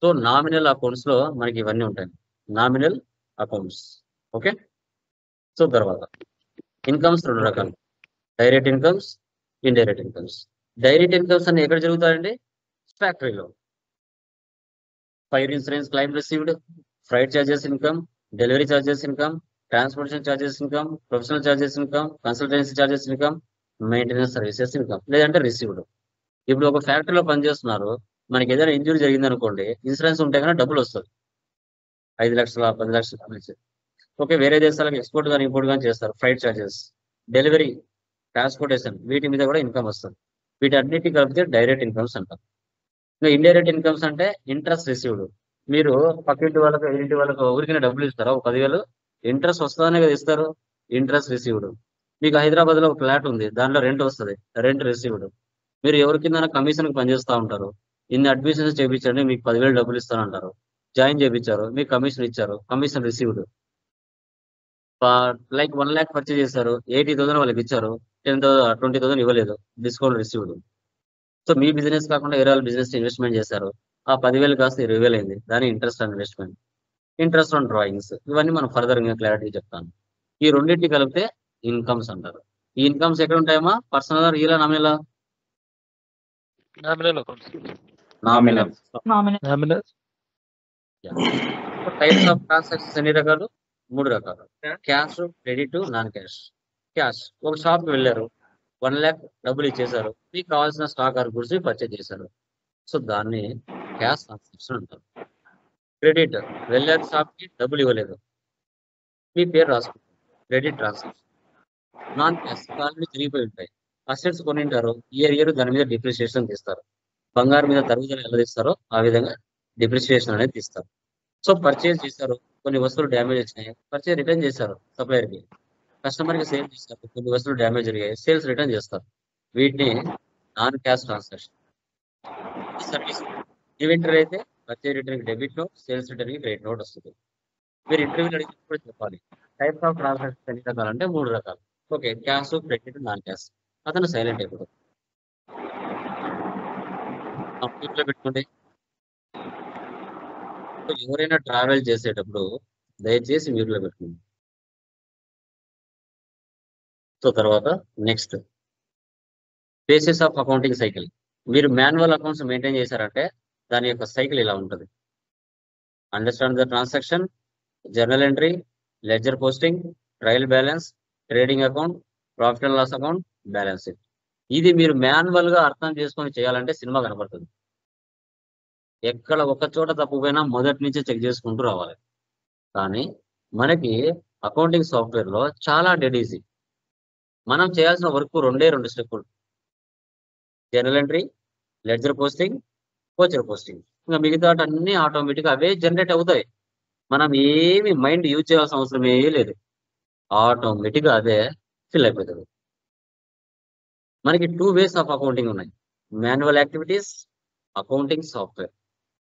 సో నామినల్ అకౌంట్స్ లో మనకి ఇవన్నీ ఉంటాయి, నామినల్ అకౌంట్స్. ఓకే, సో తర్వాత ఇన్కమ్స్ రెండు రకాలు, direct incomes, indirect incomes. Direct incomes అన్ని ఎక్కడ జరుగుతాయండి? ఫ్యాక్టరీలో. Fire insurance claim received, freight charges income, delivery charges income, transportation charges income, professional charges income, consultancy charges income, maintenance services income, లేదంటే received. ఇప్పుడు ఒక ఫ్యాక్టరీలో పనిచేస్తున్నారు, మనకి ఏదైనా ఇంజురీ జరిగింది అనుకోండి, ఇన్సూరెన్స్ ఉంటే కన్నా డబ్బులు వస్తుంది, 5 లక్షల 10 లక్షల. ఓకే, వేరే దేశాలకు ఎక్స్పోర్ట్ కానీ ఇంపోర్ట్ కానీ చేస్తారు, ఫ్రైట్ చార్జెస్, డెలివరీ, ట్రాన్స్పోర్టేషన్, వీటి మీద కూడా ఇన్కమ్ వస్తుంది. వీటన్నిటి కలిపితే డైరెక్ట్ ఇన్కమ్స్ అంటారు. ఇంకా ఇండైరెక్ట్ ఇన్కమ్స్ అంటే ఇంట్రెస్ట్ రిసీవ్డ్. మీరు పక్కింటి వాళ్ళకి ఇంటి వాళ్ళకి ఊరికైనా డబ్బులు ఇస్తారా? ఒక 10,000 ఇంట్రెస్ట్ వస్తుందనే కదా ఇస్తారు, ఇంట్రెస్ట్ రిసీవ్డ్. మీకు హైదరాబాద్ లో ఒక ఫ్లాట్ ఉంది, దాంట్లో రెంట్ వస్తుంది, రెంట్ రిసీవ్డ్. మీరు ఎవరి కింద కమిషన్ కి పనిచేస్తూ ఉంటారు, ఇన్ని అడ్మిషన్స్ చేయించండి మీకు 10,000 డబ్బులు ఇస్తానంటారు, జాయిన్ చేయించారు, మీకు కమిషన్ ఇచ్చారు, commission received. Like 1 lakh purchase చేశారు, 80,000 వాళ్ళకి ఇచ్చారు, 20,000 ఇవ్వలేదు, డిస్కౌంట్ రిసీవ్డ్. సో మీ బిజినెస్ కాకుండా వేరే వాళ్ళ బిజినెస్ ఇన్వెస్ట్మెంట్ చేశారు, ఆ 10,000 కాస్త 20,000 అయింది, దాని interest on investment, interest on drawings. ఇవన్నీ మనం ఫర్దర్ ఇంకా క్లారిటీ చెప్తాను. ఈ రెండింటిని కలిపితే ఇన్కమ్స్ అంటారు. ఈ ఇన్కమ్స్ ఎక్కడ ఉంటాయమ్మా? Personal, real, nominal? Nominal. Types of transactions ఎన్ని రకాలు? 3 రకాలు, cash, credit, non cash. Cash, ఒక షాప్ కి వెళ్ళారు, 1 lakh డబ్బులు ఇచ్చేశారు, మీకు కావాల్సిన స్టాక్ ఆర్ గుడ్స్ పర్చేజ్ చేశారు, సో దాన్ని క్యాష్ ట్రాన్సాక్షన్ అంటారు. క్రెడిట్, వెళ్ళారు షాప్ కి, డబ్బులు ఇవ్వలేదు, మీ పేరు రాసుకుంటారు, క్రెడిట్ ట్రాన్సాక్షన్. నాన్ క్యాష్, కాళ్ళు తిరిగిపోయి ఉంటాయి, అసెట్స్ కొనింటారు, ఇయర్ దాని మీద డిప్రిసియేషన్ తీస్తారు, బంగారం మీద తరుగుదల ఎలా తీస్తారో ఆ విధంగా డిప్రిసియేషన్ అనేది తీస్తారు. సో పర్చేజ్ చేశారు, కొన్ని వస్తువులు డ్యామేజ్ వచ్చినాయి, పర్చేజ్ రిటర్న్ చేశారు సప్లయర్ కి, కస్టమర్ కి సేల్ చేస్తారు, కొన్ని వస్తువులు డ్యామేజ్ జరిగాయి, సేల్స్ రిటర్న్ చేస్తారు. వీటిని non cash transaction. Service, inventory అయితే పర్చేజ్ రిటర్న్ కి డెబిట్ నోట్, సేల్స్ రిటర్న్ కి క్రెడిట్ నోట్ వస్తుంది. మీరు ఇంటర్వ్యూలు అడిగినప్పుడు చెప్పాలి టైప్స్ ఆఫ్ ట్రాన్సాక్షన్ ఎన్ని రకాలు అంటే 3 రకాలు. Okay, cash, credit, non cash. అతను సైలెంట్ అయిపోతాడు. కంప్యూటర్ లో పెట్టుకోండి. ఎవరైనా ట్రావెల్ చేసేటప్పుడు దయచేసి మ్యూట్ లో పెట్టుకోండి. సో తర్వాత next basis of accounting cycle. మీరు మాన్యువల్ అకౌంట్స్ మెయింటైన్ చేశారంటే దాని యొక్క సైకిల్ ఇలా ఉంటుంది. Understand the transaction, journal entry, ledger posting, trial balance, trading account, profit and loss account, balance sheet. ఇది మీరు మాన్యువల్ గా అర్థం చేసుకొని చేయాలంటే సినిమా కనపడుతుంది. ఎక్కడ ఒక చోట తప్పుపోయినా మొదటి నుంచి చెక్ చేసుకుంటూ రావాలి. కానీ మనకి అకౌంటింగ్ సాఫ్ట్వేర్ లో చాలా డెడ్ ఈజీ. మనం చేయాల్సిన వర్క్ 2 స్టెప్పులు, journal entry, ledger posting, voucher posting. ఇంకా మిగతా అన్ని ఆటోమేటిక్ అవే జనరేట్ అవుతాయి. మనం ఏమి మైండ్ యూజ్ చేయాల్సిన అవసరమే లేదు, ఆటోమేటిక్ గా అదే ఫిల్ అయిపోతుంది. మనకి 2 ways ఆఫ్ అకౌంటింగ్ ఉన్నాయి, manual activities, accounting software.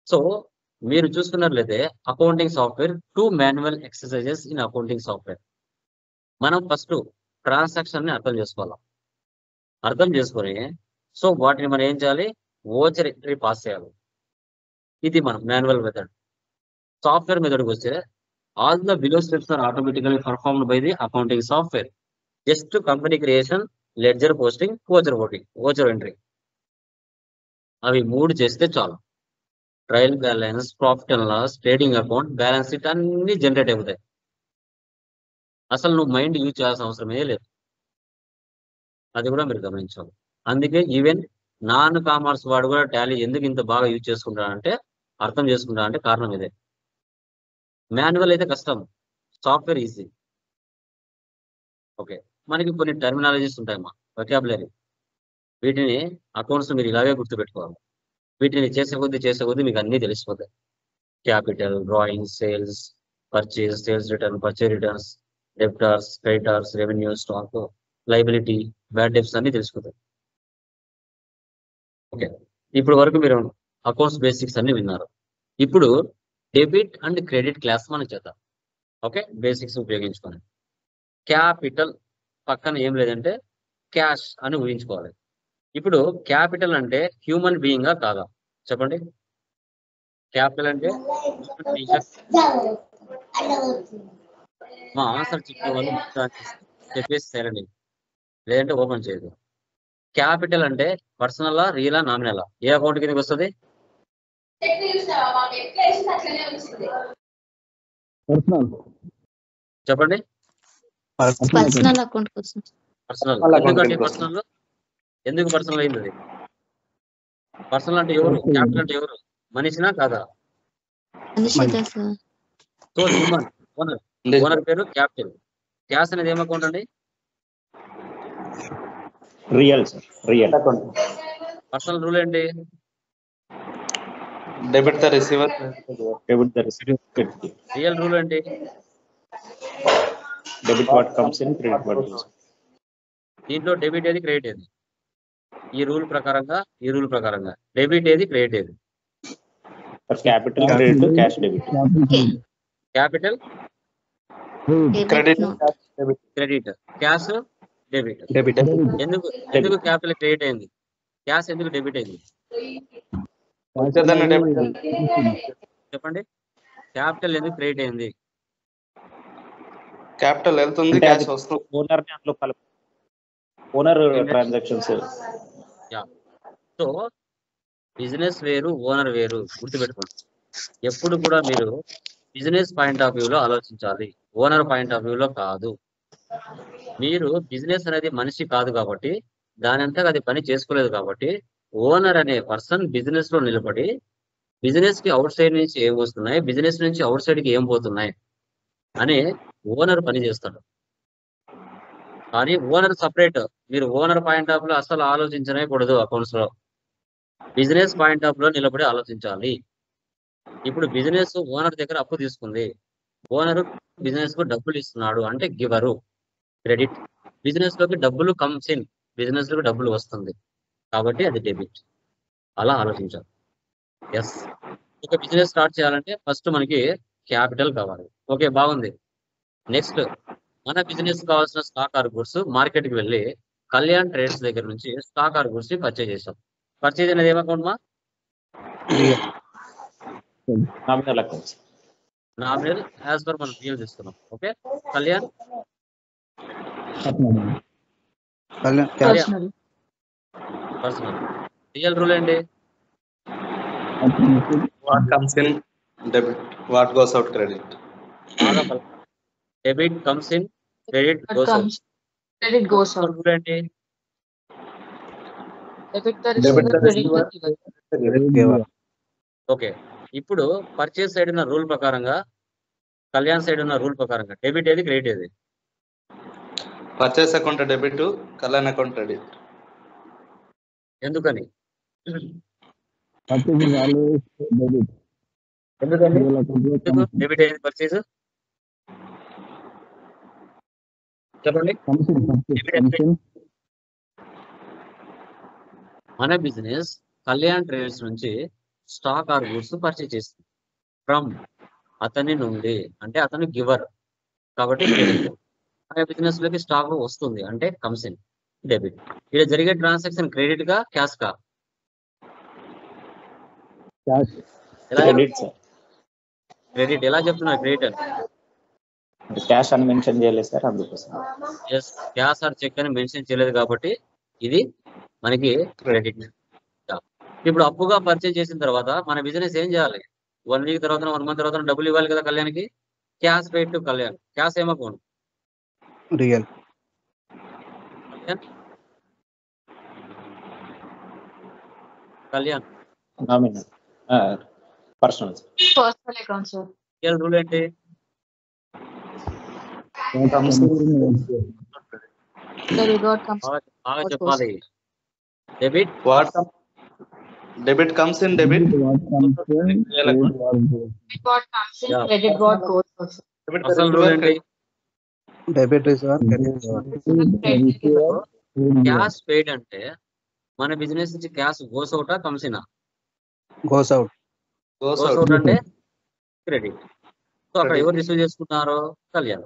So మీరు చూసుకున్నట్లయితే accounting software 2 manual exercises in accounting software. మనం ఫస్ట్ ట్రాన్సాక్షన్ ని అర్థం చేసుకోవాలి. అర్థం చేసుకొని సో వాటిని మనం ఏం చేయాలి? వోచర్ ఎంట్రీ పాస్ చేయాలి. ఇది మనం మాన్యువల్ మెథడ్. సాఫ్ట్వేర్ మెథడ్కి వస్తే all the below steps are automatically performed by the accounting software. Just company creation, ledger posting, voucher entry, అవి 3 చేస్తే చాలు. Trial balance, profit and loss, trading account, balance sheet అన్ని generate అవుతాయి. అసలు నువ్వు mind use చేయాల్సిన అవసరమే లేదు. అది కూడా మీరు గమనించాలి. అందుకే ఈవెన్ నాన్ కామర్స్ వాడు కూడా టాలీ ఎందుకు ఇంత బాగా యూజ్ చేసుకుంటాడంటే, అర్థం చేసుకుంటాడంటే కారణం ఇదే. మాన్యువల్ అయితే కష్టం, సాఫ్ట్వేర్ ఈజీ. ఓకే, మనకి కొన్ని టర్మినాలజీస్ ఉంటాయమ్మా, వొకాబులరీ. వీటిని అకౌంట్స్ మీరు ఇలాగే గుర్తుపెట్టుకోవాలి. వీటిని చేసే కొద్దీ మీకు అన్నీ తెలిసిపోతాయి. Capital, drawing, sales, purchase, sales return, purchase returns, debtors, creditors, revenue, stock, liability, bad debts అన్ని తెలుసుకుంటారు. ఓకే, ఇప్పుడు వరకు మీరు అకౌంట్స్ బేసిక్స్ అన్ని విన్నారు. ఇప్పుడు డెబిట్ అండ్ క్రెడిట్ క్లాస్ మనం చేద్దాం. ఓకే, బేసిక్స్ ఉపయోగించుకొని క్యాపిటల్ పక్కన ఏం లేదంటే క్యాష్ అని ఊహించుకోవాలి. ఇప్పుడు క్యాపిటల్ అంటే హ్యూమన్ బీయింగా కాదా చెప్పండి. క్యాపిటల్ అంటే మా ఆన్సర్ చెప్పే వాళ్ళు చెప్పేసి సరేండి, లేదంటే ఓపెన్ చేయదు. క్యాపిటల్ అంటే పర్సనలా, రియలా, నామినలా? ఏ అకౌంట్ కిందకి వస్తుంది చెప్పండి. పర్సనల్ అకౌంట్ కోసం. పర్సనల్. Personal account ఎందుకంటే కిందకి వస్తుంది. పర్సనల్, ఎందుకు పర్సనల్ అయింది అది? పర్సనల్ అంటే ఎవరు? క్యాపిటల్ అంటే ఎవరు? మనిషినా కాదా? మనిషిదా sir? So human, owner. Owner పేరు క్యాపిటల్. క్యాష్ అనేది ఏం అకౌంట్ అండి? Real sir, real. Personal rule ఏంటి? Debit the receiver, debit the receiver, credit. Real rule ఏంటి? Debit what comes in, credit what goes. దీంట్లో డెబిట్ ఏది, క్రెడిట్ ఏది? ఈ రూల్ ప్రకారంగా డెబిట్ ఏది, క్రెడిట్ ఏది? Capital credit, cash debit. Capital credit, credit, cash debit. Debit. ఎందుకు capital credit అయింది, క్యాష్ ఎందుకు డెబిట్ అయింది చెప్పండి. క్యాపిటల్ ఎందుకు క్రెడిట్ అయింది? క్యాపిటల్ వెళ్తుంది, అంటే క్యాష్ అది వస్తుంది. ఓనర్ ని అందులో కలుపు, ఓనర్ ట్రాన్సాక్షన్స్. సో బిజినెస్ వేరు, ఓనర్ వేరు, గుర్తుపెట్టుకోండి. ఎప్పుడు కూడా మీరు బిజినెస్ పాయింట్ ఆఫ్ వ్యూలో ఆలోచించాలి, ఓనర్ పాయింట్ ఆఫ్ వ్యూలో కాదు. మీరు బిజినెస్ అనేది మనిషి కాదు కాబట్టి, దాని అంతగా అది పని చేసుకోలేదు కాబట్టి, ఓనర్ అనే పర్సన్ బిజినెస్ లో నిలబడి బిజినెస్ కి అవుట్ సైడ్ నుంచి ఏం వస్తున్నాయి, బిజినెస్ నుంచి అవుట్ సైడ్ కి ఏం పోతున్నాయి అని ఓనర్ పని చేస్తాడు. కానీ ఓనర్ సపరేట్. మీరు ఓనర్ పాయింట్ ఆఫ్ లో అసలు ఆలోచించనే కూడదు. అకౌంట్స్ లో బిజినెస్ పాయింట్ ఆఫ్ లో నిలబడి ఆలోచించాలి. ఇప్పుడు బిజినెస్ ఓనర్ దగ్గర అప్పు తీసుకుంది, ఓనర్ బిజినెస్ కు డబ్బులు ఇస్తున్నాడు అంటే గివరు, క్రెడిట్. బిజినెస్ లోకి డబ్బులు కమ్స్ ఇన్, బిజినెస్ లోకి డబ్బులు వస్తుంది కాబట్టి అది డెబిట్. అలా ఆలోచించాలి. ఎస్, ఒక బిజినెస్ స్టార్ట్ చేయాలంటే ఫస్ట్ మనకి క్యాపిటల్ కావాలి. ఓకే, బాగుంది. నెక్స్ట్ మన బిజినెస్ కావాల్సిన స్టాక్ ఆర్ గూడ్స్ మార్కెట్ కి వెళ్ళి కళ్యాణ్ ట్రేడ్స్ దగ్గర నుంచి స్టాక్ ఆర్ గూడ్స్ ని పర్చేజ్ చేసాం. పర్చేజ్ అనేది ఏం అకౌంట్ మా? Nominal accounts. Nominal as per మనం పిఎల్ తీసుకున్నాం. Okay, Kalyan personal. Real rule ఏంటి? What comes in debit, what goes out credit. Debit comes in, credit goes out. Credit goes out. Rule ఏంటి? Debit the Debit the receiver, credit the giver. Okay, ఇప్పుడు purchase side ఉన్న rule ప్రకారంగా, Kalyan side ఉన్న rule ప్రకారంగా debit ఏది, credit ఏది? Purchase account debit, Kalyan account credit. ఎందుకని? ఎందుకండి? ఎందుకు డెబిట్ అయింది పర్చేజ్? చెప్పండి. మన బిజినెస్ కళ్యాణ్ ట్రేడర్స్ నుంచి స్టాక్ ఆర్ గూడ్స్ పర్చేజ్ చేస్తుంది. ఫ్రమ్, అతని నుండి అంటే అతను గివర్ కాబట్టి క్రెడిట్. మన బిజినెస్ లోకి స్టాక్ వస్తుంది అంటే కమ్స్ ఇన్, డెబిట్. ఇలా జరిగే ట్రాన్సాక్షన్ క్రెడిట్ గా, క్యాష్ గా? Credit sir. క్రెడిట్. ఎలా చెప్తున్నారు క్రెడిట్ అని? క్యాష్ అని మెన్షన్ చేయలేదు సార్, అందుకోసం. ఎస్, క్యాష్ ఆర్ చెక్ అని మెన్షన్ చేయలేదు కాబట్టి ఇది మనకి క్రెడిట్. ఇప్పుడు అప్పుగా పర్చేజ్ చేసిన తర్వాత మన బిజినెస్ ఏం చేయాలి? 1 వీక్ తర్వాత 1 మంత్ తర్వాత డబ్బులు ఇవ్వాలి కదా కళ్యాణ్కి. Cash paid to Kalyan. Cash ఏం account? Real Kalyan nominal personal Personal account, sir. Real rule ఏంటి? The reward comes. బాగా చెప్పాలి. Debit Debit comes in debit. Debit board comes in. Yeah. Credit board goes also. Debit అసలు rule ఏంటి? Debit receiver Credit giver. Cash paid అంటే మన business నుంచి cash goes అవుటా comes ఇనా? Goes out Goes goes out. Out అంటే credit. So అక్కడ ఎవరు రిసీవ్ చేసుకుంటున్నారో కళ్యాణ్.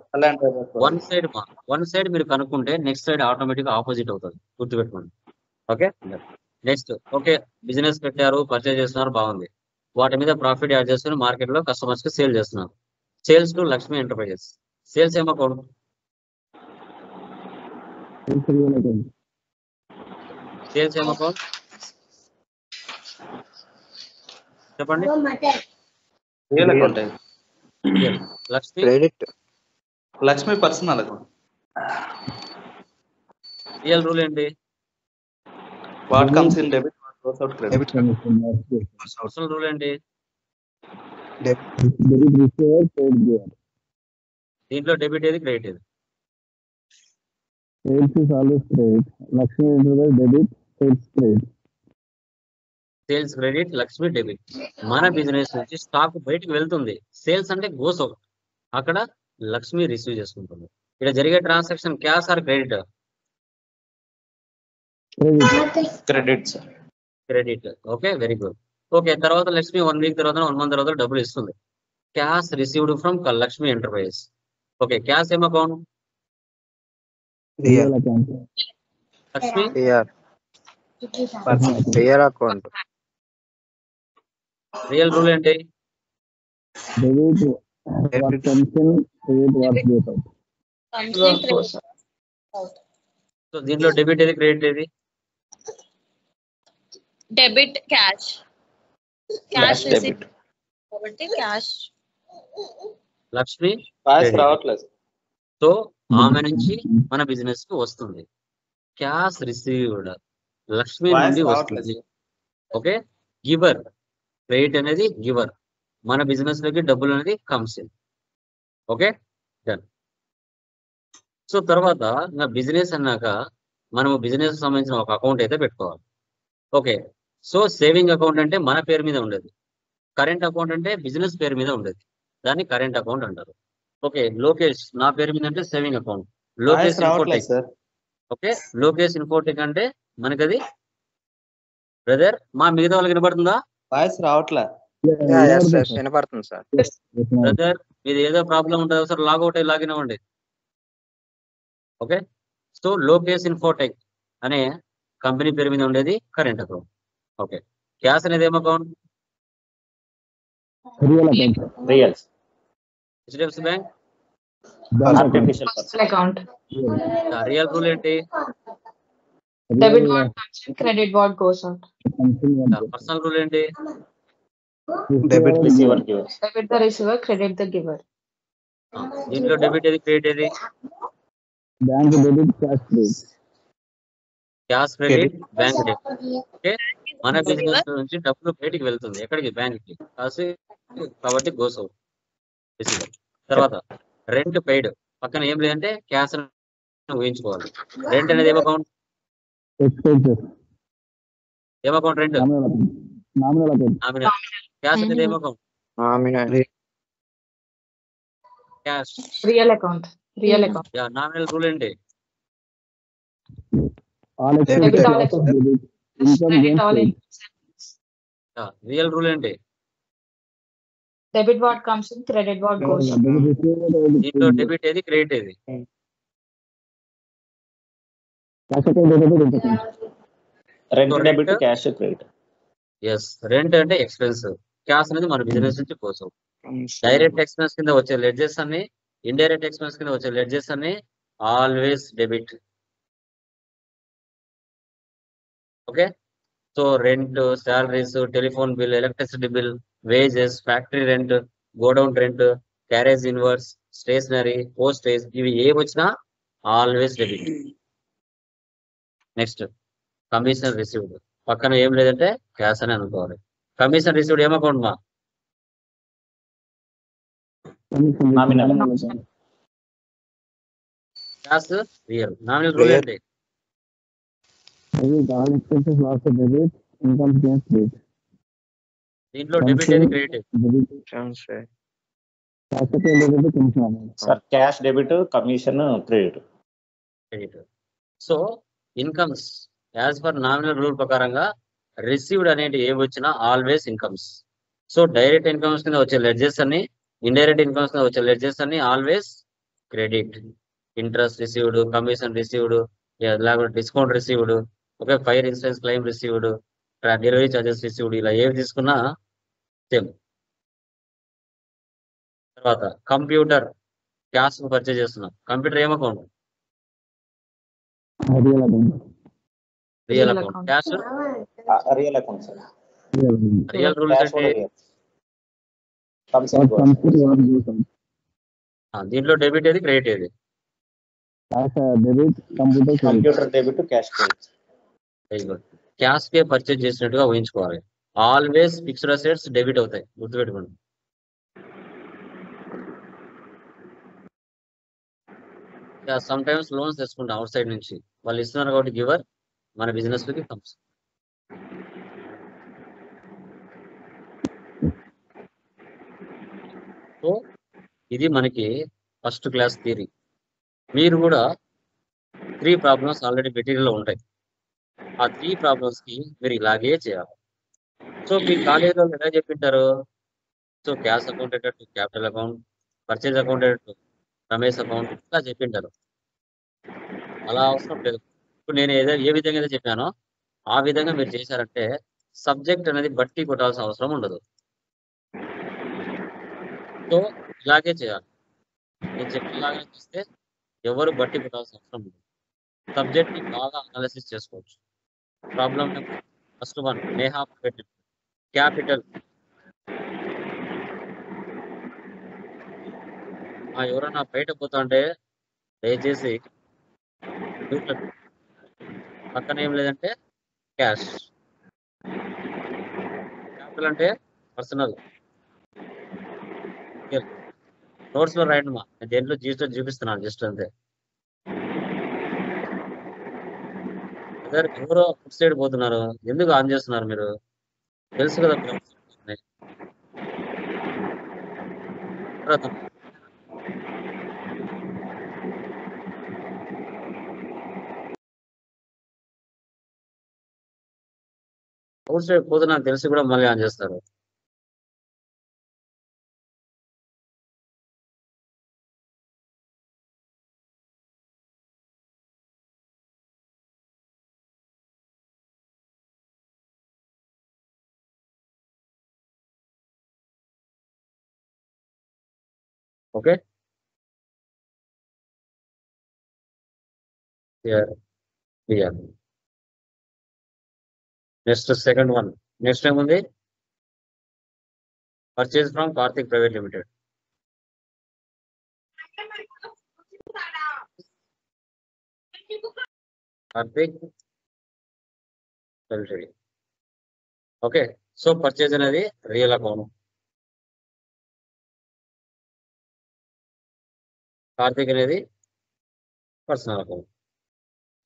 వన్ సైడ్ మీరు కనుక్కుంటే నెక్స్ట్ సైడ్ ఆటోమేటిక్ ఆపోజిట్ అవుతుంది, గుర్తుపెట్టుకోండి. Okay next. ఓకే బిజినెస్ పెట్టారు, పర్చేజ్ చేస్తున్నారు, బాగుంది. వాటి మీద ప్రాఫిట్ యాడ్ చేసుకుని మార్కెట్ లో కస్టమర్స్ కి సేల్ చేస్తున్నారు. Sales to Lakshmi enterprises. Sales ఏం అకౌంట్? సేల్స్ ఏం అకౌంట్ చెప్పండి. Real account. Lakshmi credit Lakshmi personal account. Real rule ఏంటి? What comes in debit, what goes out credit. Debit goes out అసలు rule ఏంటి? దీంట్లో డెబిట్ ఏది, క్రెడిట్ ఏది? Sales credit, Lakshmi debit. మన బిజినెస్ నుంచి స్టాక్ బయటికి వెళ్తుంది. సేల్స్ అంటే గోస్ అవుట్. అక్కడ లక్ష్మి రిసీవ్ చేసుకుంటుంది. ఇక్కడ జరిగే transaction cash or credit? Credit, sir. Credit. Okay very good. Okay తర్వాత లక్ష్మి 1 వీక్ తర్వాత 1 మంత్ తర్వాత డబ్బులు ఇస్తుంది. Cash received from Lakshmi Enterprises. Okay cash ఏం account? Real Lakshmi real account real rule ఏంటి? Goes out. సో దీంట్లో డెబిట్ ఏది, క్రెడిట్ ఏది? Debit cash Cash debit. కాబట్టి క్యాష్ లక్ష్మి Cash Credit. రావట్లేదు. సో ఆమె నుంచి మన బిజినెస్ కు వస్తుంది. క్యాష్ రిసీవ్డ్ లక్ష్మి Voice నుండి రావట్లేదు. వస్తుంది. ఓకే గివర్ క్రెడిట్ అనేది గివర్. మన బిజినెస్ లోకి డబ్బులు అనేది comes in. Okay done. So తర్వాత నా బిజినెస్ అన్నాక మనము బిజినెస్ సంబంధించిన ఒక అకౌంట్ అయితే పెట్టుకోవాలి. ఓకే సో సేవింగ్ అకౌంట్ అంటే మన పేరు మీద ఉండేది. కరెంట్ అకౌంట్ అంటే బిజినెస్ పేరు మీద ఉండేది. దాన్ని కరెంట్ అకౌంట్ అంటారు. ఓకే లోకేష్ నా పేరు మీద అంటే సేవింగ్ అకౌంట్. లోకేష్ Voice రావట్లేదు Infotech. Sir. Okay Lokesh Infotech అంటే మనకది బ్రదర్. మా మిగతా వాళ్ళకి వినపడుతుందా? Voice రావట్లే. వినపడుతుంది సార్. బ్రదర్ మీది ఏదో ప్రాబ్లం ఉంటుంది, ఒకసారి లాగౌట్ అయ్యి లాగిన్ అవ్వండి. ఓకే సో లోకేష్ ఇన్ఫోటెక్ అనే కంపెనీ పేరు మీద ఉండేది కరెంట్ అకౌంట్. ఓకే క్యాష్ అనేది ఏం account? Real HDFC bank. Artificial Personal account. Real rule ఏంటి? Debit board comes in. Credit board goes out. Personal rule ఏంటి? Debit receiver giver Debit the receiver. Credit the giver. దీంట్లో debit ఏది, credit ఏది? Cash credit, bank debit. Okay మన business నుంచి డబ్బులు బయటికి వెళ్తుంది. ఎక్కడికి? బ్యాంక్ కి. కాబట్టి గోస్ అవుట్ రిసీవర్. తర్వాత రెంట్ పెయిడ్ పక్కన ఏం లేదంటే క్యాష్ ఊహించుకోవాలి. రెంట్ అనేది ఏం అకౌంట్? ఏం అకౌంట్? Rent nominal. క్యాష్ అనేది ఏం account? Cash. Real account. Real account. Nominal rule ఏంటి? Debit all expenses. Credit all expenses. Real rule ఏంటి? Debit board comes in. Credit board goes out. దీంట్లో debit ఏది, credit ఏది? Rent So, debit rent- cash credit ఎస్ rent అంటే expense. Cash అనేది మన business నుంచి కోసం. డైరెక్ట్ ఎక్స్పెన్స్ కింద వచ్చే లెడ్జెస్ అన్ని, ఇండైరెక్ట్ ఎక్స్పెన్స్ కింద వచ్చే లెడ్జెస్ అన్ని always debit. Okay so rent, salaries, telephone bill, electricity bill, wages, factory rent, godown rent, carriage inwards, stationery, postage, ఇవి ఏ వచ్చినా always debit. Next commission received, పక్కన ఏం లేదంటే క్యాష్ అని అనుకోవాలి. కమిషన్ రిసీవ్డ్ ఏం అకౌంట్ మా? Cash real. నామినల్ రూల్ ఏంటి? దీంట్లో డెబిట్ ఏది, క్రెడిట్ ఏది? Sir cash debit, commission credit. Credit. So incomes as per nominal rule ప్రకారంగా రిసీవ్డ్ అనేది ఏ వచ్చినా always incomes. So direct incomes కింద వచ్చే లెడ్జెస్ అన్ని, ఇండైరెక్ట్ ఇన్కమ్స్ కింద వచ్చే లెడ్జెస్ అన్ని always credit. Interest received, commission received, లేకపోతే discount received, okay, fire insurance claim received, delivery charges received, ఇలా ఏవి తీసుకున్నా సేమ్. తర్వాత కంప్యూటర్ క్యాష్ పర్చేజ్ చేస్తున్నాం. కంప్యూటర్ ఏం account? Real account. Cash real account sir. Real rules ఏంటి? దీంట్లో డెబిట్ ఏది, క్రెడిట్ ఏది? Computer debit, cash credit. Very good. Cash కే పర్చేజ్ చేసినట్టుగా ఊహించుకోవాలి. ఆల్వేస్ ఫిక్స్డ్ అసెట్స్ డెబిట్ అవుతాయి, గుర్తుపెట్టుకోండి. సమ్ టైమ్స్ లోన్స్ తెచ్చుకుంటాం అవుట్ సైడ్ నుంచి, వాళ్ళు ఇస్తున్నారు కాబట్టి గివర్, మన బిజినెస్ లోకి కమ్స్. సో ఇది మనకి ఫస్ట్ క్లాస్ థియరీ. మీరు కూడా 3 ప్రాబ్లమ్స్ ఆల్రెడీ మెటీరియల్ లో ఉంటాయి. ఆ 3 ప్రాబ్లమ్స్ కి మీరు ఇలాగే చేయాలి. సో మీ కాలేజీలో ఎలా చెప్పింటారు? So cash account to capital account, purchase account to Ramesh account, ఇలా చెప్పింటారు. అలా అవసరం లేదు. ఇప్పుడు నేను ఏ విధంగా అయితే చెప్పానో ఆ విధంగా మీరు చేశారంటే సబ్జెక్ట్ అనేది బట్టి కొట్టాల్సిన అవసరం ఉండదు. సో ఇలాగే చేయాలి. నేను చెప్పినలాగే చేస్తే ఎవరు బట్టి కొట్టాల్సిన అవసరం ఉండదు. సబ్జెక్ట్ ని బాగా అనాలిసిస్ చేసుకోవచ్చు. Problem number first 1, Neha capital. ఎవరన్నా బయట పోతుంటే దయచేసి పక్కన ఏం లేదంటే క్యాష్. క్యాపిటల్ అంటే పర్సనల్. నోట్స్ లో రాయండి మా, నేను దేంట్లో చూపిస్తున్నాను జస్ట్ అంతే. ఎవరో ఫుడ్ సైడ్ పోతున్నారు, ఎందుకు ఆన్ చేస్తున్నారు మీరు? తెలుసు కదా. అవుట్ సైడ్ పోతున్నారు తెలిసి కూడా మళ్ళీ ఆన్ చేస్తారు. Okay, next second 1. నెక్స్ట్ ఏముంది? Purchase from Karthik private limited. Karthik private. Okay, so purchase అనేది రియల్ అకౌంట్, కార్తిక్ అనేది పర్సనల్ అకౌంట్.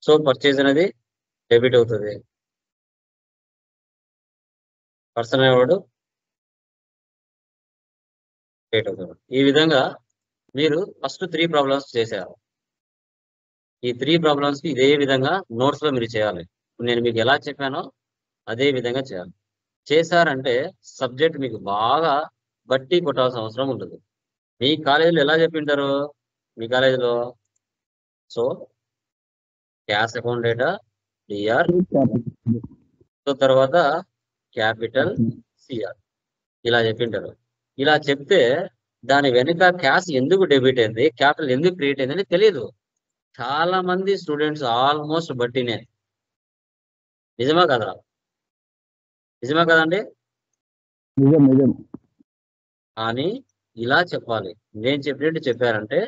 సో పర్చేజ్ అనేది డెబిట్ అవుతుంది, పర్సనల్ వాడు క్రెడిట్ అవుతుంది. ఈ విధంగా మీరు ఫస్ట్ 3 ప్రాబ్లమ్స్ చేశారు. ఈ 3 ప్రాబ్లమ్స్ కి ఇదే విధంగా నోట్స్ లో మీరు చేయాలి. నేను మీకు ఎలా చెప్పానో అదే విధంగా చేయాలి. చేశారంటే సబ్జెక్ట్ మీకు బాగా బట్టి కొట్టాల్సిన అవసరం ఉంటుంది. మీ కాలేజీలో ఎలా చెప్పింటారు? మీ కాలేజీలో so cash account data DR, so తర్వాత క్యాపిటల్ సిఆర్, ఇలా చెప్పింటారు. ఇలా చెప్తే దాని వెనుక క్యాష్ ఎందుకు డెబిట్ అయింది, క్యాపిటల్ ఎందుకు క్రియేట్ అయిందని తెలియదు. చాలా మంది స్టూడెంట్స్ ఆల్మోస్ట్ బట్టినే. నిజమా కదా? నిజమే కదండి? నిజం నిజం. కానీ ఇలా చెప్పాలి. నేను చెప్పినట్టు చెప్పారంటే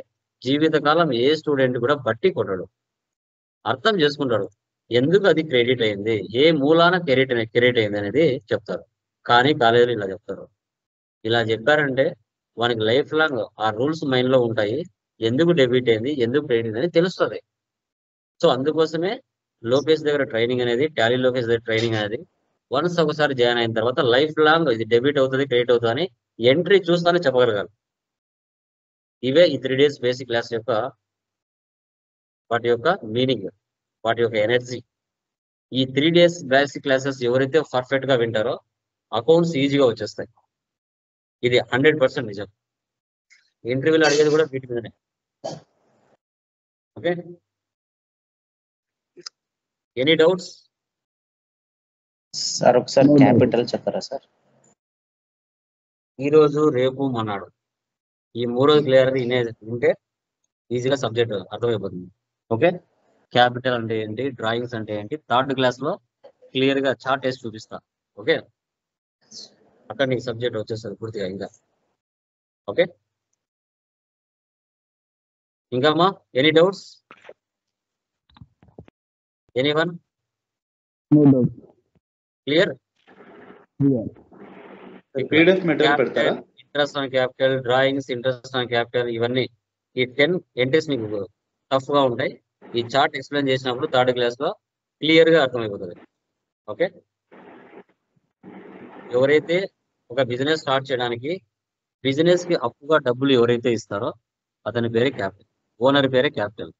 జీవితకాలం ఏ స్టూడెంట్ కూడా బట్టి కొట్టడు. అర్థం చేసుకుంటాడు. ఎందుకు అది క్రెడిట్ అయింది, ఏ మూలాన క్రెడిట్ అయింది అనేది చెప్తారు. కానీ కాలేజీలో ఇలా చెప్తారు. ఇలా చెప్పారంటే వానికి లైఫ్ లాంగ్ ఆ రూల్స్ మైండ్ లో ఉంటాయి. ఎందుకు డెబిట్ అయింది, ఎందుకు క్రెడిట్ అయింది అని తెలుస్తుంది. సో అందుకోసమే లోకేష్ దగ్గర ట్రైనింగ్ అనేది, టాలీ లోకేష్ దగ్గర ట్రైనింగ్ అనేది వన్స్ ఒకసారి జాయిన్ అయిన తర్వాత లైఫ్ లాంగ్ ఇది డెబిట్ అవుతుంది, క్రెడిట్ అవుతుంది అని ఎంట్రీ చూస్తానే చెప్పగలగాలి. ఇవే ఈ 3 days బేసిక్ క్లాస్ యొక్క వాటి యొక్క మీనింగ్, వాటి యొక్క ఎనర్జీ. ఈ 3 days బేసిక్ క్లాసెస్ ఎవరైతే పర్ఫెక్ట్ గా వింటారో అకౌంట్స్ ఈజీగా వచ్చేస్తాయి. ఇది 100% నిజం. ఇంటర్వ్యూలో అడిగేది కూడా వీటి మీదనే. Okay, any doubts? సార్ ఒకసారి క్యాపిటల్ చెప్పారా సార్? ఈ రోజు, రేపు, మన్నాడు ఈ 3 రోజులు క్లియర్ ఉంటే ఈజీగా సబ్జెక్ట్ అర్థమైపోతుంది. ఓకే, క్యాపిటల్ అంటే ఏంటి, డ్రాయింగ్స్ అంటే ఏంటి, 3rd క్లాస్ లో క్లియర్ గా చార్ట్ వేసి చూపిస్తా. ఓకే, అక్కడ నీకు సబ్జెక్ట్ వచ్చేస్తుంది పూర్తిగా. ఇంకా ఓకే, ఇంకా అమ్మా any doubts? Anyone no doubt. Clear? PDF material పెడతారా? Interest on capital, drawings, interest on capital, ఇవన్నీ ఈ 10 ఎంట్రీస్ మీకు టఫ్ గా ఉంటాయి. ఈ చార్ట్ ఎక్స్ప్లెయిన్ చేసినప్పుడు 3rd క్లాస్ లో క్లియర్ గా అర్థమైపోతుంది. ఓకే, ఎవరైతే ఒక బిజినెస్ స్టార్ట్ చేయడానికి బిజినెస్ కి అప్పుగా డబ్బులు ఎవరైతే ఇస్తారో అతని పేరే క్యాపిటల్, ఓనర్ పేరే క్యాపిటల్.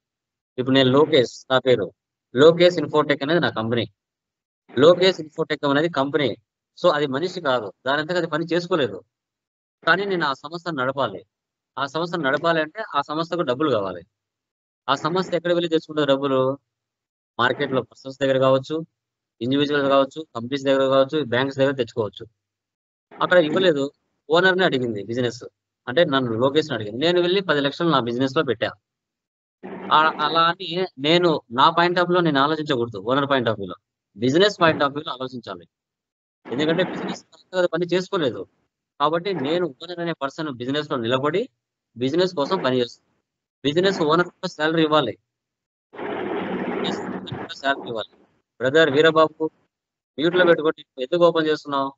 ఇప్పుడు నేను లోకేష్, నా పేరు లోకేష్ ఇన్ఫోటెక్ అనేది నా కంపెనీ. లోకేష్ ఇన్ఫోటెక్ అనేది కంపెనీ. సో అది మనిషి కాదు, దాని అంతగా అది పని చేసుకోలేదు. కానీ నేను ఆ సంస్థను నడపాలి. ఆ సంస్థను నడపాలి అంటే ఆ సంస్థకు డబ్బులు కావాలి. ఆ సంస్థ ఎక్కడ వెళ్ళి తెచ్చుకుంటుంది డబ్బులు? మార్కెట్ లో పర్సన్స్ దగ్గర కావచ్చు, ఇండివిజువల్స్ కావచ్చు, కంపెనీస్ దగ్గర కావచ్చు, బ్యాంక్స్ దగ్గర తెచ్చుకోవచ్చు. అక్కడ ఇవ్వలేదు, ఓనర్ని అడిగింది బిజినెస్, అంటే నన్ను లోకేష్ని అడిగింది. నేను వెళ్ళి 10 లక్షలు నా బిజినెస్ లో పెట్టా. అలా అని నేను నా పాయింట్ ఆఫ్ లో నేను ఆలోచించకూడదు, ఓనర్ పాయింట్ ఆఫ్ వ్యూలో, బిజినెస్ పాయింట్ ఆఫ్ వ్యూలో ఆలోచించాలి. ఎందుకంటే బిజినెస్ పని చేసుకోలేదు. కాబట్టి నేను ఓనర్ అనే పర్సన్ బిజినెస్ లో నిలబడి బిజినెస్ కోసం పనిచేస్తాను. బిజినెస్ ఓనర్ శాలరీ ఇవ్వాలి, శాలరీ ఇవ్వాలి. బ్రదర్ వీరబాబు మ్యూట్ లో పెట్టుకోండి, ఎందుకు ఓపెన్ చేస్తున్నావు?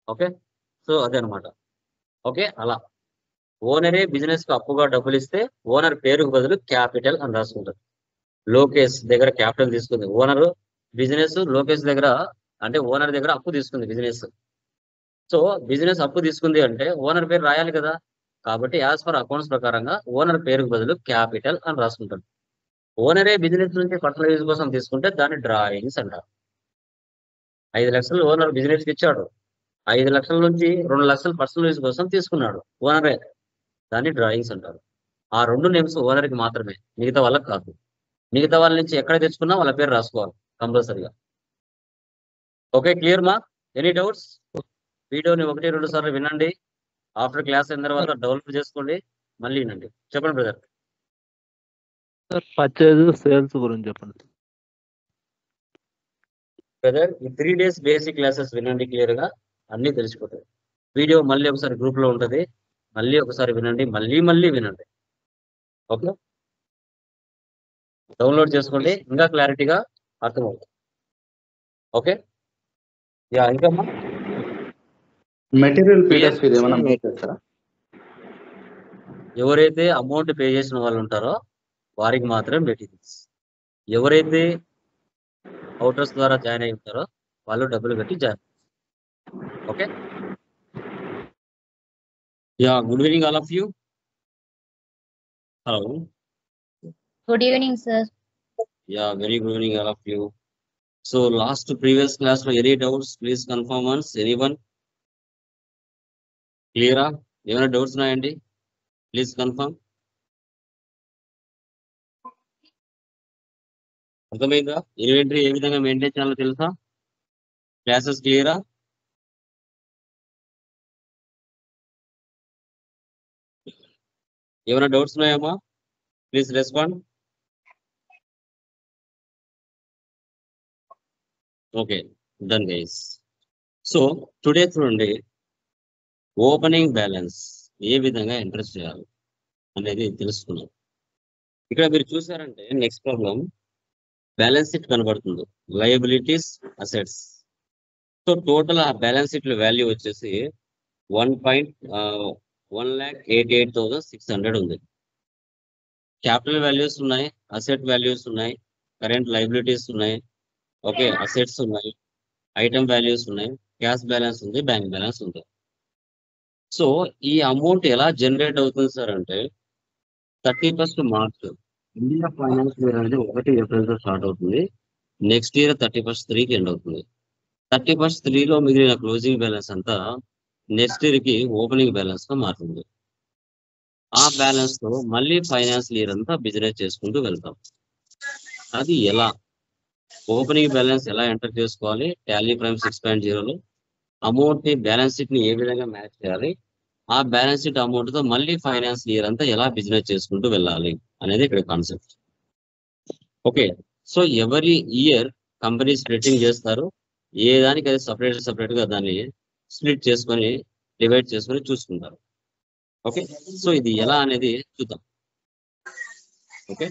ఓకే, సో అదే అనమాట. ఓకే, అలా ఓనరే బిజినెస్ కు అప్పుగా డబ్బులు ఇస్తే ఓనర్ పేరుకు బదులు క్యాపిటల్ అని రాసుకుంటారు. లోకేష్ దగ్గర క్యాపిటల్ తీసుకుంది ఓనర్, బిజినెస్ లోకేష్ దగ్గర అంటే ఓనర్ దగ్గర అప్పు తీసుకుంది బిజినెస్. సో బిజినెస్ అప్పు తీసుకుంది అంటే ఓనర్ పేరు రాయాలి కదా. కాబట్టి యాజ్ పర్ అకౌంట్స్ ప్రకారంగా ఓనర్ పేరుకు బదులు క్యాపిటల్ అని రాసుకుంటారు. ఓనరే బిజినెస్ నుంచి పర్సనల్ యూజ్ కోసం తీసుకుంటే దాన్ని డ్రాయింగ్స్ అంటారు. 5 లక్షలు ఓనర్ బిజినెస్ కి ఇచ్చాడు, 5 లక్షల నుంచి 2 లక్షలు పర్సనల్ యూజ్ కోసం తీసుకున్నాడు ఓనరే, దాన్ని డ్రాయింగ్స్ అంటారు. ఆ 2 నేమ్స్ ఓనర్ కి మాత్రమే, మిగతా వాళ్ళకి కాదు. మిగతా వాళ్ళ నుంచి ఎక్కడ తెచ్చుకున్నా వాళ్ళ పేరు రాసుకోవాలి కంపల్సరీగా. ఓకే, క్లియర్ మా? Any doubts? వీడియోని 1-2 సార్లు వినండి. ఆఫ్టర్ క్లాస్ అయిన తర్వాత డెవలప్ చేసుకోండి, మళ్ళీ వినండి. చెప్పండి బ్రదర్. సార్ పర్చేజ్ సేల్స్ గురించి చెప్పండి. బ్రదర్ ఈ 3 days బేసిక్ క్లాసెస్ వినండి, క్లియర్ గా అన్ని తెలిసిపోతాయి. వీడియో మళ్ళీ ఒకసారి గ్రూప్ లో ఉంటది, మళ్ళీ ఒకసారి వినండి, మళ్ళీ వినండి. ఓకే, డౌన్లోడ్ చేసుకోండి, ఇంకా క్లారిటీగా అర్థమవుతుంది. ఓకే, యా ఇంకా మెటీరియల్ పీడిఎఫ్ ఇది ఏమైనా మీరు చేస్తారా? ఎవరైతే అమౌంట్ పే చేసిన వాళ్ళు ఉంటారో వారికి మాత్రమే మెటీరియల్స్. ఎవరైతే అవుటర్స్ ద్వారా జాయిన్ అయి ఉంటారో వాళ్ళు డబ్బులు కట్టి join. Okay, ya good evening all of you. Hello, good evening sir. Ya very good evening all of you. So last previous class లో any doubts please confirm once. Anyone క్లియరా? ఏమైనా డౌట్స్ ఉన్నాయండి? Please confirm. అర్థమైందా? Inventory ఏ విధంగా maintain చేయాలో తెలుసా? Classes క్లియరా? ఏమైనా డౌట్స్ ఉన్నాయమ్మా? Please respond. Okay, done guys. So today చూడండి, ఓపెనింగ్ బ్యాలెన్స్ ఏ విధంగా ఎంటర్ చేయాలి అనేది తెలుసుకున్నాం. ఇక్కడ మీరు చూసారంటే నెక్స్ట్ ప్రాబ్లం బ్యాలెన్స్ షీట్ కనబడుతుంది, లయబిలిటీస్, అసెట్స్. సో టోటల్ ఆ బ్యాలెన్స్ షీట్ వాల్యూ వచ్చేసి 1,88,600 ఉంది. క్యాపిటల్ వాల్యూస్ ఉన్నాయి, అసెట్ వాల్యూస్ ఉన్నాయి, కరెంట్ లయబిలిటీస్ ఉన్నాయి, ఓకే, అసెట్స్ ఉన్నాయి, ఐటమ్ వాల్యూస్ ఉన్నాయి, క్యాష్ బ్యాలెన్స్ ఉంది, బ్యాంక్ బ్యాలెన్స్ ఉంది. సో ఈ అమౌంట్ ఎలా జనరేట్ అవుతుంది సార్ అంటే 31st March India financial year అనేది 1 ఏప్రిల్తో స్టార్ట్ అవుతుంది. నెక్స్ట్ ఇయర్ 31st 3కి ఎండ్ అవుతుంది. 31st 3లో మిగిలిన క్లోజింగ్ బ్యాలెన్స్ అంతా నెక్స్ట్ ఇయర్ కి ఓపెనింగ్ బ్యాలెన్స్ గా మారుతుంది. ఆ బ్యాలెన్స్ తో మళ్ళీ ఫైనాన్షియల్ ఇయర్ అంతా బిజినెస్ చేసుకుంటూ వెళ్తాం. అది ఎలా, ఓపెనింగ్ బ్యాలెన్స్ ఎలా ఎంటర్ చేసుకోవాలి, టాలీ ప్రైమ్ 6.0లో అమౌంట్ ని బ్యాలెన్స్ షీట్ ని ఏ విధంగా మ్యాచ్ చేయాలి, ఆ బ్యాలెన్స్ షీట్ అమౌంట్ తో మళ్ళీ ఫైనాన్షియల్ ఇయర్ అంతా ఎలా బిజినెస్ చేసుకుంటూ వెళ్ళాలి అనేది ఇక్కడ కాన్సెప్ట్. ఓకే, సో ఎవరి ఇయర్ కంపెనీ స్ప్లిట్టింగ్ చేస్తారు, ఏ దానికి అది సపరేట్ గా దాన్ని స్ప్లిట్ చేసుకొని డివైడ్ చేసుకొని చూసుకుంటారు. ఓకే, సో ఇది ఎలా అనేది చూద్దాం. ఓకే,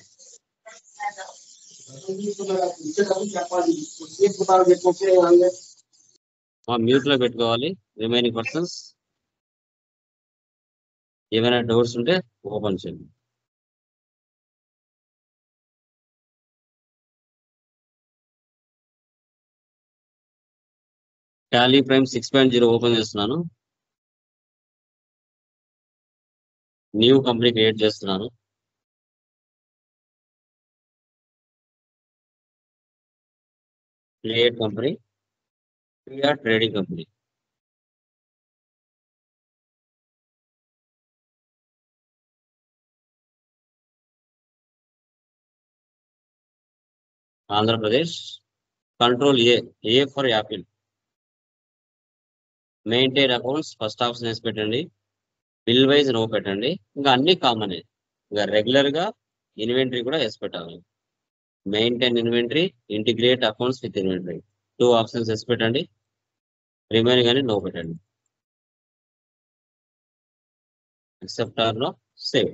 మ్యూట్ లో పెట్టుకోవాలి రిమైనింగ్ పర్సన్స్. ఏమైనా డౌట్స్ ఉంటే ఓపెన్ చేయండి. టాలీ ప్రైమ్ 6.0 ఓపెన్ చేస్తున్నాను. న్యూ కంపెనీ క్రియేట్ చేస్తున్నాను. Create company, trading company. Andhra Pradesh. Control A for Apple. Maintain accounts first option వేసి పెట్టండి. బిల్ వైజ్ నో పెట్టండి. ఇంకా అన్ని కామన్. ఇంకా రెగ్యులర్ గా ఇన్వెంటరీ కూడా వేసి పెట్టాలి. Maintain inventory, integrate accounts with inventory 2 options వేసి పెట్టండి. రిమైనింగ్ అని నో పెట్టండి. Accept or no, save.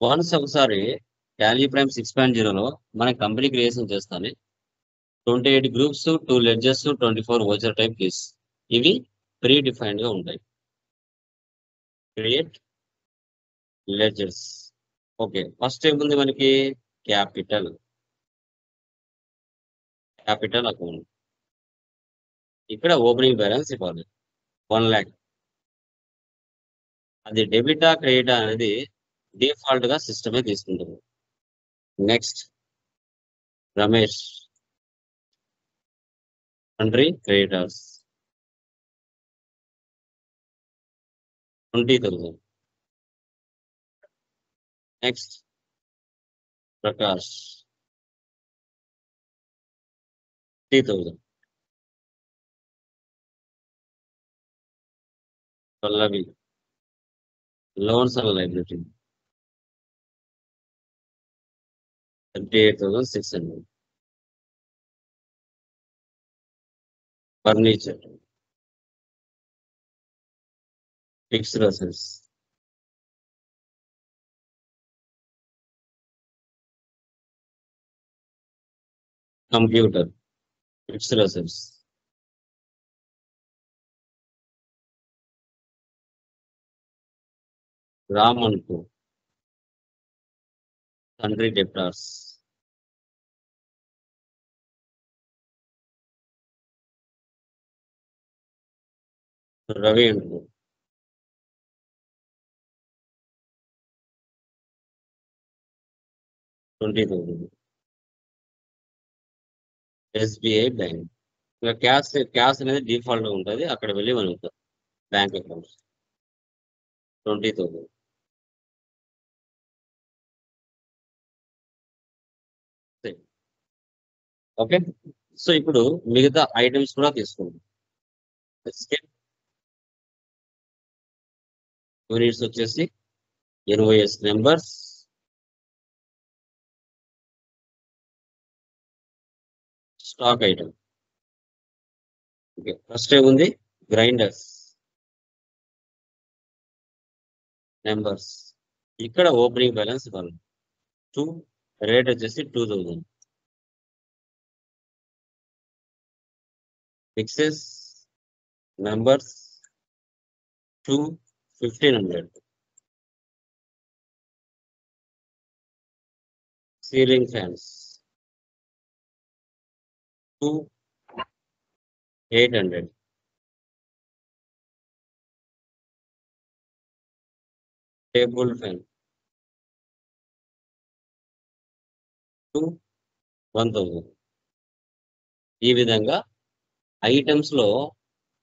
Once ఒకసారి టాలీ ప్రైమ్ 6.0లో మన కంపెనీ క్రియేషన్ చేస్తాను. 28 groups, 2 ledgers, 24 voucher type keys. ఇవి ప్రీ డిఫైన్డ్ గా ఉంటాయి. Create ledgers. ఓకే, ఫస్ట్ ఏముంది మనకి, క్యాపిటల్ అకౌంట్. ఇక్కడ ఓపెనింగ్ బ్యాలెన్స్ ఇవ్వాలి 1 lakh. అది డెబిటా క్రెడిటా అనేది డిఫాల్ట్ గా సిస్టమే తీసుకుంటుంది. Next Ramesh, country creditors 20,000. Next Prakash 30,000. Pallavi loans and liability 38,600. Furniture, fixed assets computer, fixed assets. Ram అనుకో, తండ్రి డెప్టార్స్. రవి అనుకో, 20,000. SBI bank. ఇంకా క్యాష్ అనేది డిఫాల్ట్ గా ఉంటుంది, అక్కడ వెళ్ళి మనకు బ్యాంక్ అకౌంట్స్ 20,000. ఓకే, సో ఇప్పుడు మిగతా ఐటమ్స్ కూడా తీసుకుందాం. యూనిట్స్ వచ్చేసి invoice numbers, stock item okay, first ఏముంది? Grinders numbers. ఇక్కడ ఓపెనింగ్ బ్యాలెన్స్ ఇవ్వాలి 2, రేట్ వచ్చేసి 2000. ఫిక్సెస్ numbers 2, 1500. Ceiling fans 2, 800. Table fan 2, 1000. ఈ విధంగా ఐటమ్స్ లో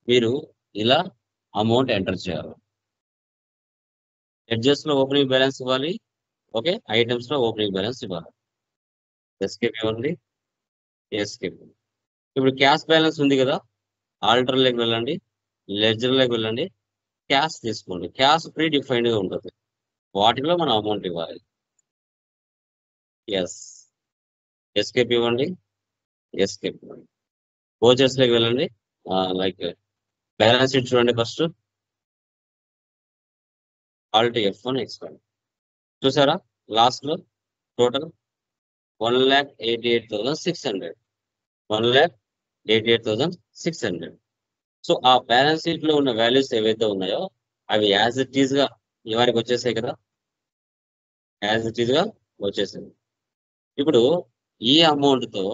మీరు ఇలా అమౌంట్ ఎంటర్ చేయాలి. ఎడ్జెస్ లో ఓపెనింగ్ బ్యాలెన్స్ ఇవ్వాలి. ఓకే, ఐటమ్స్ లో ఓపెనింగ్ బ్యాలెన్స్ ఇవ్వాలి. ఎస్కేప్ ఇవ్వండి, ఎస్కేప్. ఇప్పుడు క్యాష్ బ్యాలెన్స్ ఉంది కదా, ఆల్టర్ లోకి వెళ్ళండి, లెడ్జర్ లోకి వెళ్ళండి, క్యాష్ తీసుకోండి. క్యాష్ ప్రీ డిఫైన్డ్ గా ఉంటుంది, వాటిలో మనం అమౌంట్ ఇవ్వాలి. ఎస్, ఎస్కేప్ ఇవ్వండి, ఎస్కేప్. వోచర్స్ లోకి వెళ్ళండి, లైక్ బ్యాలెన్స్ షీట్ చూడండి. First Alt F1 expand. చూసారా, లాస్ట్ లో టోటల్ 1,88,600. 1,88,600. సో ఆ బ్యాలెన్స్ షీట్ లో ఉన్న వాల్యూస్ ఏవైతే ఉన్నాయో అవి యాజ్ ఇట్ ఈస్ గా ఇవారికి వచ్చేసాయి కదా, యాజ్ ఇట్ ఈస్ గా వచ్చేసాయి. ఇప్పుడు ఈ అమౌంట్ తో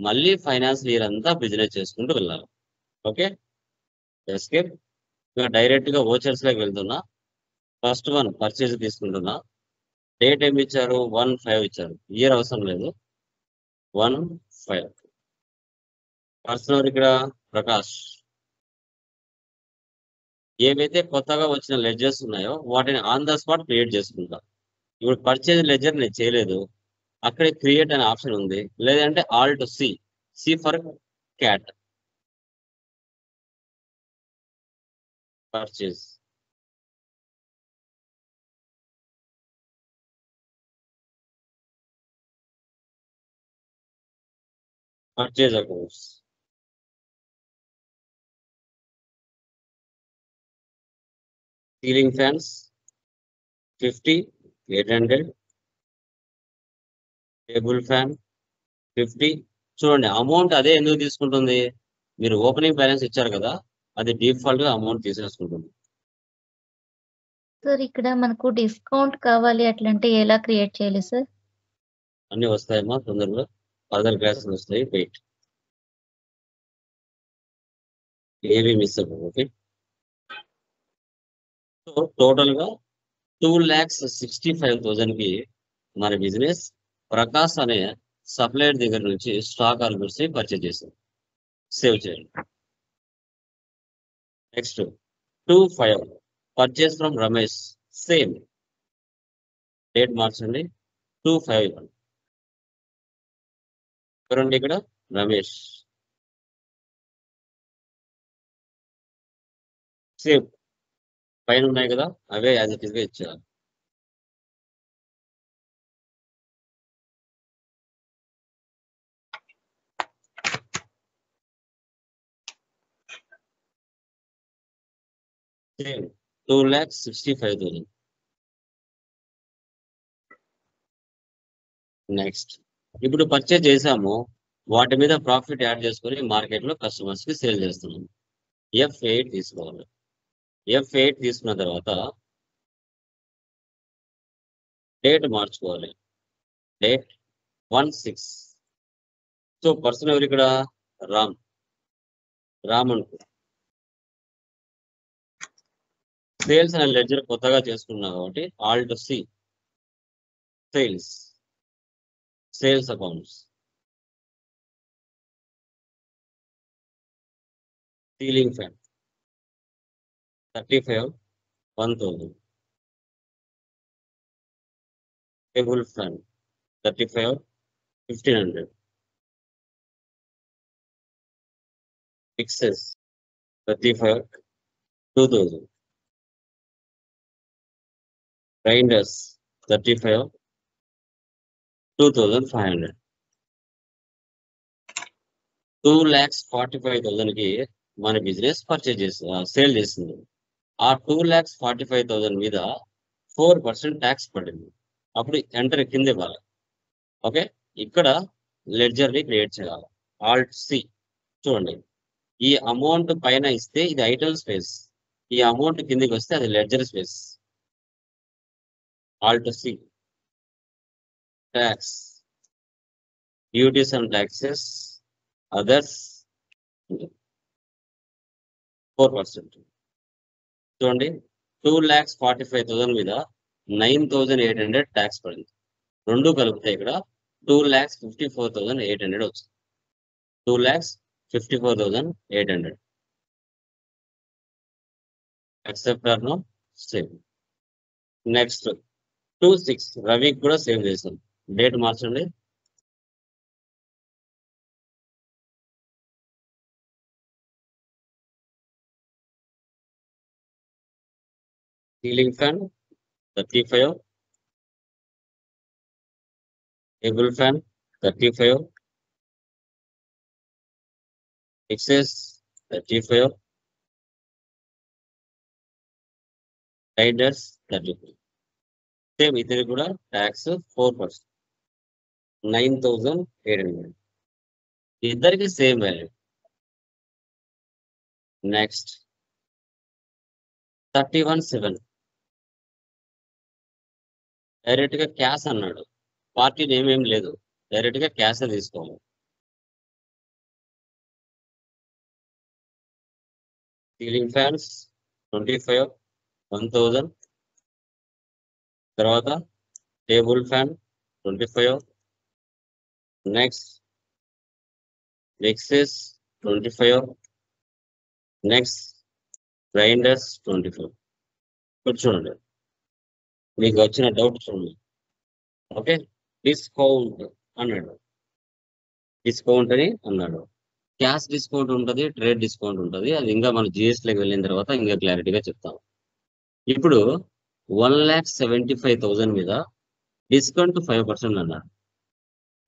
మళ్ళీ ఫైనాన్షియల్ ఇయర్ అంతా బిజినెస్ చేసుకుంటూ వెళ్ళాలి. Okay, escape. ఇక డైరెక్ట్ గా వోచర్స్ లోకి వెళ్తున్నా. ఫస్ట్ వన్ పర్చేజ్ తీసుకుంటున్నా. డేట్ ఏమి ఇచ్చారు? 1/5 ఇచ్చారు. ఇయర్ అవసరం లేదు, 1/5. పర్సన్ ఇక్కడ ప్రకాష్. ఏవైతే కొత్తగా వచ్చిన లెడ్జర్స్ ఉన్నాయో వాటిని ఆన్ ద స్పాట్ క్రియేట్ చేసుకుంటా. ఇప్పుడు పర్చేజ్ లెడ్జర్ నేను చేయలేదు, అక్కడే క్రియేట్ అనే ఆప్షన్ ఉంది. లేదంటే Alt C for cat. Purchase accounts. Ceiling fans 50, 800. Table fan 50. చూడండి, అమౌంట్ అదే ఎందుకు తీసుకుంటుంది? మీరు ఓపెనింగ్ బ్యాలెన్స్ ఇచ్చారు కదా, అది డిఫాల్ట్ గా అమౌంట్ తీసేసుకుంటుంది. సార్ ఇక్కడ మనకు డిస్కౌంట్ కావాలి అట్లంటే ఎలా క్రియేట్ చేయాలి సార్? అన్ని వస్తాయమ్మా, తొందరగా ఫర్దర్ క్లాసెస్ వస్తాయి, వెయిట్. ఏవి మిస్ అవ్వదు. ఓకే, సో టోటల్ గా 2,65,000 కి మన బిజినెస్ ప్రకాశ్ అనే సప్లైయర్ దగ్గర నుంచి స్టాక్ ఆర్ గుడ్స్ పర్చేజ్ చేశాం. సేవ్ చేయండి. Next 2/5 purchase from Ramesh. Same date మార్చండి, 2/5 చూడండి. ఇక్కడ రమేష్ సేమ్ పైన ఉన్నాయి కదా, అవే యాజ్ ఇట్ ఈస్ గా ఇచ్చారు. సేమ్ 2,65,000. నెక్స్ట్ ఇప్పుడు పర్చేజ్ చేసాము, వాటి మీద ప్రాఫిట్ యాడ్ చేసుకొని మార్కెట్ లో కస్టమర్స్ కి సేల్ చేస్తున్నాం. F8 తీసుకోవాలి. F8 తీసుకున్న తర్వాత డేట్ మార్చుకోవాలి, డేట్ 1/6. సో పర్సన్ ఎవరు ఇక్కడ? రామ్ అనుకో. సేల్స్ అనే లెడ్జర్ కొత్తగా చేసుకున్నాం కాబట్టి Alt sales accounts. Ceiling fan 35, 1,000. Table fan 35, 1,500. Fixes 35, 2,000. Grinders 35, 2,500. 2,45,000 కి మన బిజినెస్ పర్చేజ్ చేస్తుంది, సేల్ చేస్తుంది. ఆ 2,45,000 మీద 4% ట్యాక్స్ పడింది. అప్పుడు ఎంటర్ కింద ఇవ్వాలి. ఓకే, ఇక్కడ లెడ్జర్ ని క్రియేట్ చేయాలి. ఆల్ట్ సి చూడండి, ఈ అమౌంట్ పైన ఇస్తే ఇది ఐటమ్ స్పేస్, ఈ అమౌంట్ కిందకి వస్తే అది ledger space. Alt C, tax, duties and taxes, others 4%. చూడండి, 2,45,000 మీద 9,800 ట్యాక్స్ పడింది. రెండు కలిపితే ఇక్కడ 2,54,800 వచ్చింది. 2,54,800. Accept or no? Save. Next 2/6 రవికి కూడా సేవ్ చేసాం. డేట్ మార్చండి. Ceiling fan 35, table fan 35, excess 35, riders 35. Same ఇతని కూడా ట్యాక్స్ 4%, 9,800. ఇద్దరికి సేమ్ వాల్యూ. నెక్స్ట్ 31/7 డైరెక్ట్ గా క్యాష్ అన్నాడు. పార్టీ నేమ్ ఏం లేదు, డైరెక్ట్ గా క్యాష్ తీసుకోవాలి. Ceiling fans 25, 1,000. తర్వాత table fan 25. Next excess 25. Next grinders 25. ఇప్పుడు చూడండి, మీకు వచ్చిన డౌట్ చూడండి. ఓకే, డిస్కౌంట్ అన్నాడు, డిస్కౌంట్ అని అన్నాడు. క్యాష్ డిస్కౌంట్ ఉంటుంది, ట్రేడ్ డిస్కౌంట్ ఉంటుంది. అది ఇంకా మన జిఎస్టీలోకి వెళ్ళిన తర్వాత ఇంకా క్లారిటీగా చెప్తాం. ఇప్పుడు 1,75,000 మీద డిస్కౌంట్ 5% అన్నాడు.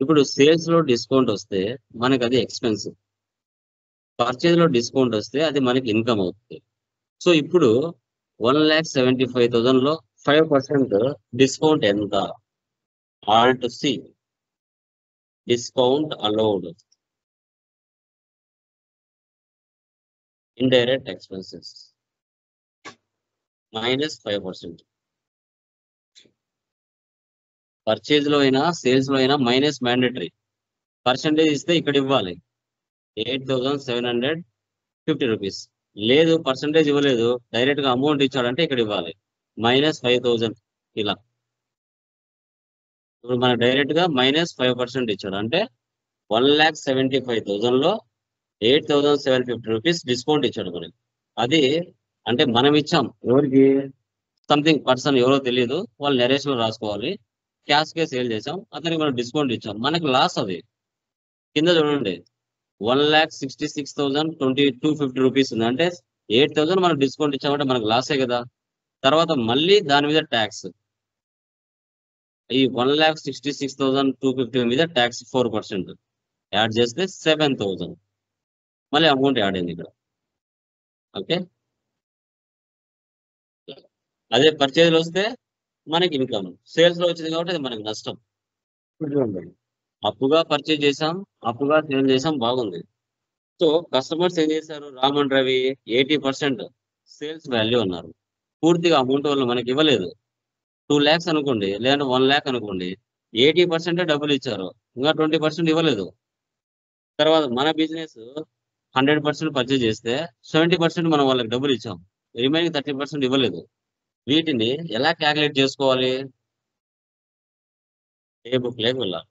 ఇప్పుడు సేల్స్ లో డిస్కౌంట్ వస్తే మనకి అది ఎక్స్పెన్స్, పర్చేజ్ లో డిస్కౌంట్ వస్తే అది మనకి ఇన్కమ్ అవుతుంది. సో ఇప్పుడు 1,75,000 లో 5% డిస్కౌంట్ ఎంత? Alt C, discount allowed, indirect expenses -5%. Purchase లో అయినా సేల్స్ లో అయినా మైనస్ మ్యాండేటరీ. పర్సెంటేజ్ ఇస్తే ఇక్కడ ఇవ్వాలి 8,750 రూపీస్. లేదు పర్సెంటేజ్ ఇవ్వలేదు, డైరెక్ట్ గా అమౌంట్ ఇచ్చాడంటే ఇక్కడ ఇవ్వాలి -5,000. ఇలా ఇప్పుడు మన డైరెక్ట్ గా -5% ఇచ్చాడు అంటే 1,75,000 లో 8,750 రూపీస్ డిస్కౌంట్ ఇచ్చాడు మనకి. అది అంటే మనం ఇచ్చాం ఎవరికి, సంథింగ్ పర్సన్ ఎవరో తెలియదు, వాళ్ళు నెరేషన్ రాసుకోవాలి. క్యాష్ కే సేల్ చేసాం, అతనికి మనం డిస్కౌంట్ ఇచ్చాం, మనకి లాస్. అది కింద చూడండి 1,66,250 రూపీస్ ఉంది అంటే 8,000 మనం డిస్కౌంట్ ఇచ్చామంటే మనకు లాసే కదా. తర్వాత మళ్ళీ దాని మీద ట్యాక్స్, ఈ 1,66,250 మీద ట్యాక్స్ 4% యాడ్ చేస్తే 7,000 మళ్ళీ అమౌంట్ యాడ్ అయింది ఇక్కడ. ఓకే, అదే పర్చేజ్ లో వస్తే మనకి ఇన్కమ్, సేల్స్ లో వచ్చింది కాబట్టి అది మనకి నష్టం. అప్పుగా పర్చేజ్ చేసాం, అప్పుగా సేల్ చేసాం, బాగుంది. సో కస్టమర్స్ ఏం చేశారు, Ram and Ravi 80% sales value అన్నారు. పూర్తిగా అమౌంట్ వాళ్ళు మనకి ఇవ్వలేదు. 2 lakhs అనుకోండి, లేదంటే 1 lakh అనుకోండి, 80% డబ్బులు ఇచ్చారు, ఇంకా 20% ఇవ్వలేదు. తర్వాత మన బిజినెస్ 100% పర్చేజ్ చేస్తే 70% మనం వాళ్ళకి డబ్బులు ఇచ్చాం, రిమైనింగ్ 30% ఇవ్వలేదు. వీటిని ఎలా క్యాలిక్యులేట్ చేసుకోవాలి? ఏ బుక్ లేక వెళ్ళాలి.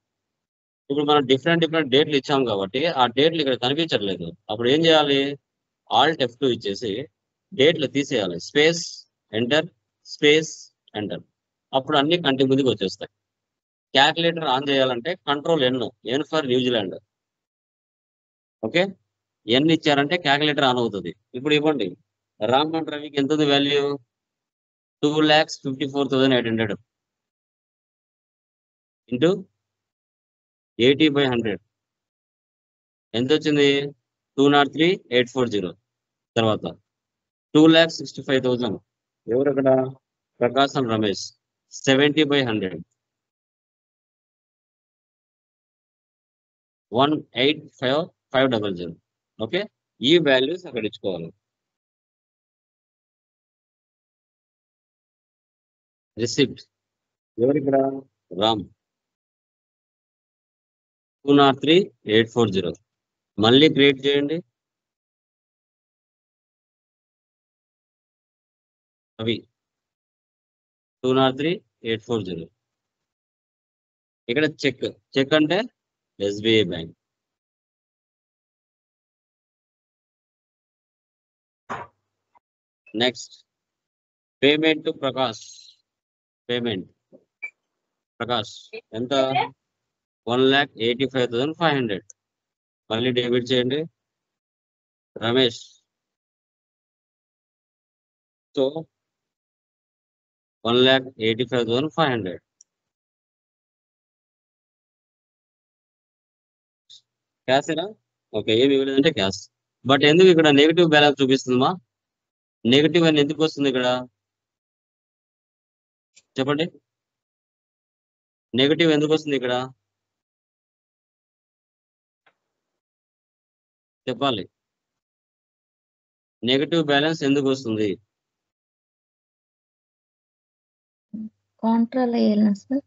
ఇప్పుడు మనం డిఫరెంట్ డేట్లు ఇచ్చాం కాబట్టి ఆ డేట్లు ఇక్కడ కనిపించట్లేదు. అప్పుడు ఏం చేయాలి? ఆల్ట్ F2 ఇచ్చేసి డేట్లు తీసేయాలి. Space enter, space enter. అప్పుడు అన్ని కంటి ముందుకు వచ్చేస్తాయి. క్యాలిక్యులేటర్ ఆన్ చేయాలంటే control N for New Zealand. Okay, ఎన్ ఇచ్చారంటే క్యాలిక్యులేటర్ ఆన్ అవుతుంది. ఇప్పుడు ఇవ్వండి, రామ్ అండ్ రవికి ఎంత ఉంది వాల్యూ? 2,54,800 ఇంటూ 80/100 ఎంత వచ్చింది? 203,840. తర్వాత 2,65,000 ఎవరు అక్కడ? ప్రకాశం రమేష్ 70/100 185,500. ఓకే, ఈ వాల్యూస్ అక్కడ ఇచ్చుకోవాలి. రిసిప్ట్ ఎవరు ఇక్కడ? రామ్ 203,840. మళ్ళీ క్రియేట్ చేయండి. అవి 203,840. ఇక్కడ చెక్ అంటే SBI bank. Next payment to Prakash. Payment Prakash ఎంత? 1,85,500. మళ్ళీ డెబిట్ చేయండి. రమేష్ సో 1,85,500. క్యాసేనా? ఓకే, ఏమి ఇవ్వలేదంటే క్యాష్. బట్ ఎందుకు ఇక్కడ నెగిటివ్ బ్యాలెన్స్ చూపిస్తుందమ్మా? నెగిటివ్ అని ఎందుకు వస్తుంది ఇక్కడ చెప్పండి? నెగిటివ్ ఎందుకు వస్తుంది ఇక్కడ చెప్పాలి. నెగిటివ్ బ్యాలెన్స్ ఎందుకు వస్తుంది? కాంట్రాలో వేయాలి sir.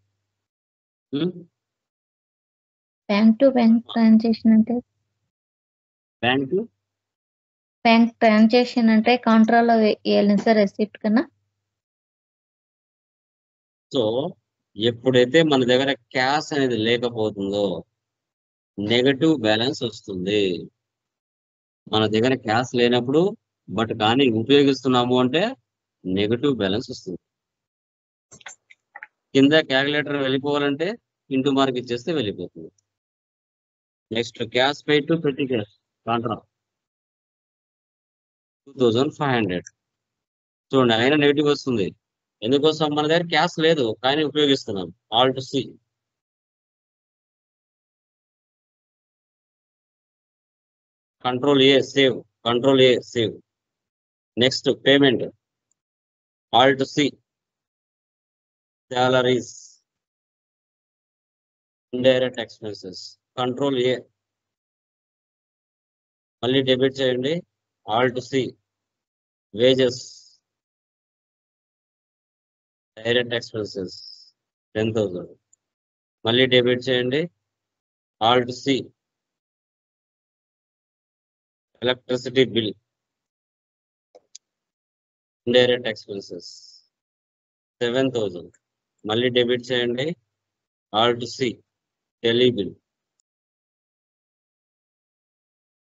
Bank to bank transaction అంటే బ్యాంక్ ట్రాన్సాక్షన్ అంటే కాంట్రాలో వేయాలి సార్ రెసిప్ట్ కన్నా. సో ఎప్పుడైతే మన దగ్గర క్యాష్ అనేది లేకపోతుందో నెగటివ్ బ్యాలెన్స్ వస్తుంది. మన దగ్గర క్యాష్ లేనప్పుడు బట్ కానీ ఉపయోగిస్తున్నాము అంటే నెగటివ్ బ్యాలెన్స్ వస్తుంది. కింద క్యాలిక్యులేటర్ వెళ్ళిపోవాలంటే ఇంటూ మార్క్ ఇచ్చేస్తే వెళ్ళిపోతుంది. నెక్స్ట్ క్యాష్ పే టు పెట్టి క్యాష్ కాంట్రా 2,500. చూడండి అయినా నెగిటివ్ వస్తుంది. ఎందుకోసం? మన దగ్గర క్యాష్ లేదు కానీ ఉపయోగిస్తున్నాం. Alt C control A save. Next payment alt C salaries indirect expenses control A మళ్ళీ డెబిట్ చేయండి. Alt C wages direct expenses 10,000. మళ్ళీ డెబిట్ చేయండి. Alt C electricity bill indirect expenses 7,000. మళ్ళీ డెబిట్ చేయండి. Alt C tele bill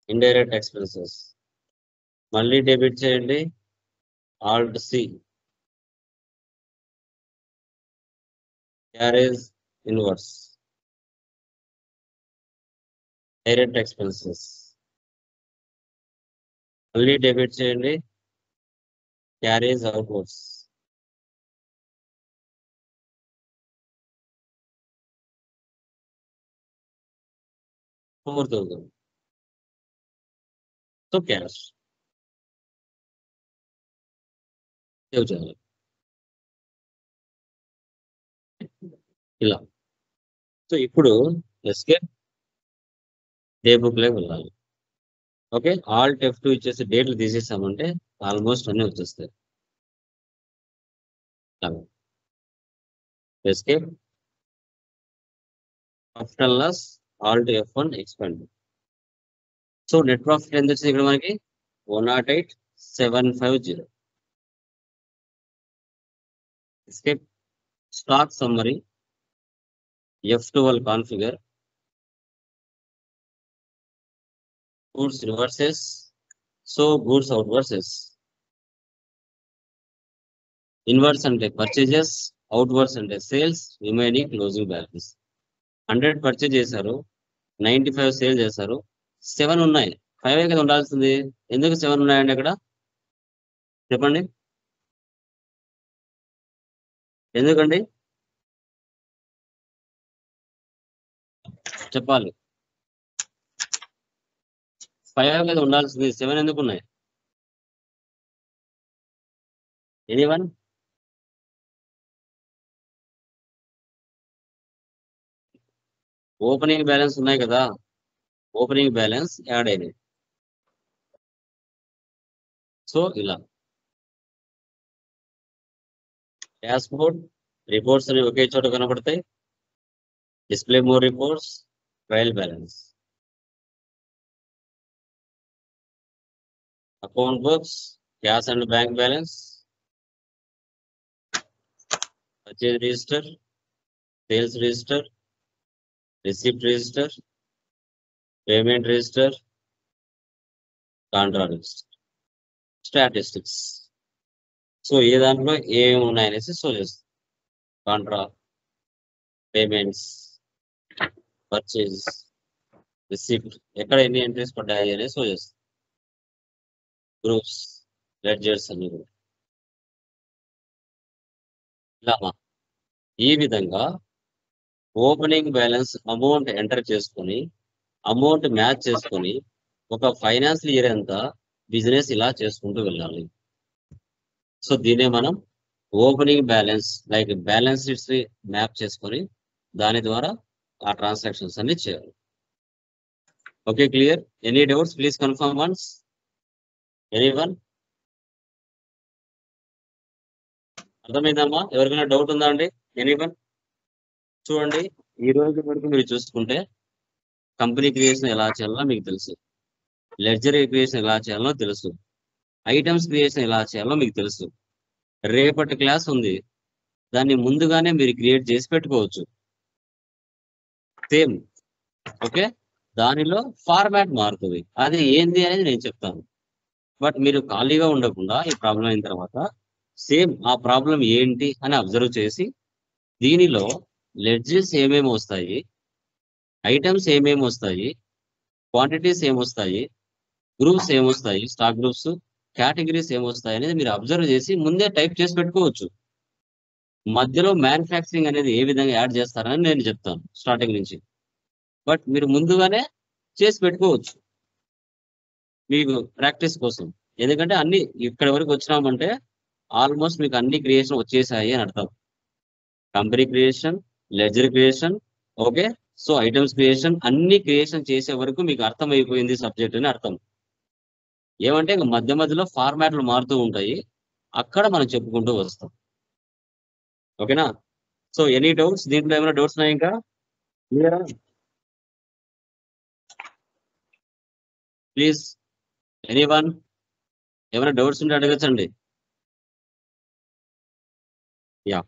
indirect expenses. మళ్ళీ debit చేయండి. Alt C carriage inwards direct expenses. మళ్ళీ debit చేయండి. Carriage outwards 4,000. So cash save చేయాలి ఇలా. సో ఇప్పుడు ఎస్కేప్ డే బుక్ లోకి వెళ్ళాలి. ఓకే, ఆల్ట్ F2 ఇచ్చేసి డేట్లు తీసేసామంటే ఆల్మోస్ట్ అన్ని వచ్చేస్తాయి. Escape profit and loss Alt F1 expand. So net profit ఎంత వచ్చింది ఇక్కడ మనకి? 108,750. Escape stock summary F12 configure goods reverses. So goods out versus inverse అంటే purchases, outwards అంటే sales, remaining closing balance. 100 purchase చేశారు, 95 సేల్ చేశారు, 7 ఉన్నాయి. 5 కదా ఉండాల్సింది. ఎందుకు 7 ఉన్నాయండి అక్కడ చెప్పండి? ఎందుకండి చెప్పాలి. 5 కదా ఉండాల్సింది, 7 ఎందుకు ఉన్నాయి? ఎనీవన్? ఓపెనింగ్ బ్యాలెన్స్ ఉన్నాయి కదా, ఓపెనింగ్ బ్యాలెన్స్ యాడ్ అయినాయి. సో ఇలా డాష్బోర్డ్ రిపోర్ట్స్ అనేవి ఒకే చోట కనబడతాయి. Display more reports, trial balance, account books, cash and bank balance, purchase register, sales register, receipt register, payment register, contra register, statistics. So ఏ దాంట్లో ఏమి ఉన్నాయనేసి షో చేస్తుంది. కాంట్రా, పేమెంట్స్, పర్చేజ్, రిసిప్ట్, ఎక్కడ ఎన్ని ఎంట్రీస్ పడ్డాయి అనేది షో చేస్తుంది. గ్రూప్స్, లెడ్జర్స్ అన్ని కూడా ఇలామా. ఈ విధంగా ఓపెనింగ్ బ్యాలెన్స్ అమౌంట్ ఎంటర్ చేసుకొని అమౌంట్ మ్యాచ్ చేసుకొని ఒక ఫైనాన్షియల్ ఇయర్ అంతా బిజినెస్ ఇలా చేసుకుంటూ వెళ్ళాలి. సో దీనే మనం opening balance like balance sheets map చేసుకొని దాని ద్వారా ఆ ట్రాన్సాక్షన్స్ అన్ని చేయాలి. Okay, clear? Any doubts please confirm once. Anyone? అర్థమైందమ్మా? ఎవరికైనా డౌట్ ఉందా అండి? ఎనీవన్? చూడండి, ఈ రోజు వరకు మీరు చూసుకుంటే కంపెనీ క్రియేషన్ ఎలా చేయాలో మీకు తెలుసు, లెడ్జర్ క్రియేషన్ ఎలా చేయాలో తెలుసు, ఐటమ్స్ క్రియేషన్ ఎలా చేయాలో మీకు తెలుసు. రేపటి క్లాస్ ఉంది, దాన్ని ముందుగానే మీరు క్రియేట్ చేసి పెట్టుకోవచ్చు. సేమ్ ఓకే, దానిలో ఫార్మాట్ మారుతుంది. అది ఏంది అనేది నేను చెప్తాను. బట్ మీరు ఖాళీగా ఉండకుండా ఈ ప్రాబ్లం అయిన తర్వాత సేమ్ ఆ ప్రాబ్లం ఏంటి అని అబ్జర్వ్ చేసి దీనిలో లెడ్జెస్ ఏమేమి వస్తాయి, ఐటమ్స్ ఏమేమి వస్తాయి, క్వాంటిటీస్ ఏమొస్తాయి, గ్రూప్స్ ఏమొస్తాయి, స్టాక్ గ్రూప్స్, కేటగిరీస్ ఏమొస్తాయి అనేది మీరు అబ్జర్వ్ చేసి ముందే టైప్ చేసి పెట్టుకోవచ్చు. మధ్యలో మ్యానుఫ్యాక్చరింగ్ అనేది ఏ విధంగా యాడ్ చేస్తారని నేను చెప్తాను స్టార్టింగ్ నుంచి. బట్ మీరు ముందుగానే చేసి పెట్టుకోవచ్చు మీకు ప్రాక్టీస్ కోసం. ఎందుకంటే అన్ని ఇక్కడి వరకు వచ్చినామంటే ఆల్మోస్ట్ మీకు అన్ని క్రియేషన్ వచ్చేసాయి అని అర్థం. Company creation, ledger creation, okay. So items creation, అన్ని క్రియేషన్ చేసే వరకు మీకు అర్థమైపోయింది సబ్జెక్ట్ అని అర్థం. ఏమంటే ఇంకా మధ్య మధ్యలో ఫార్మాట్లు మారుతూ ఉంటాయి, అక్కడ మనం చెప్పుకుంటూ వస్తాం. ఓకేనా? So any doubts? దీంట్లో ఏమైనా డౌట్స్ ఉన్నాయా ఇంకా? క్లియరా? Please anyone? ఏమైనా డౌట్స్ ఉంటే అడగచ్చండి. యా,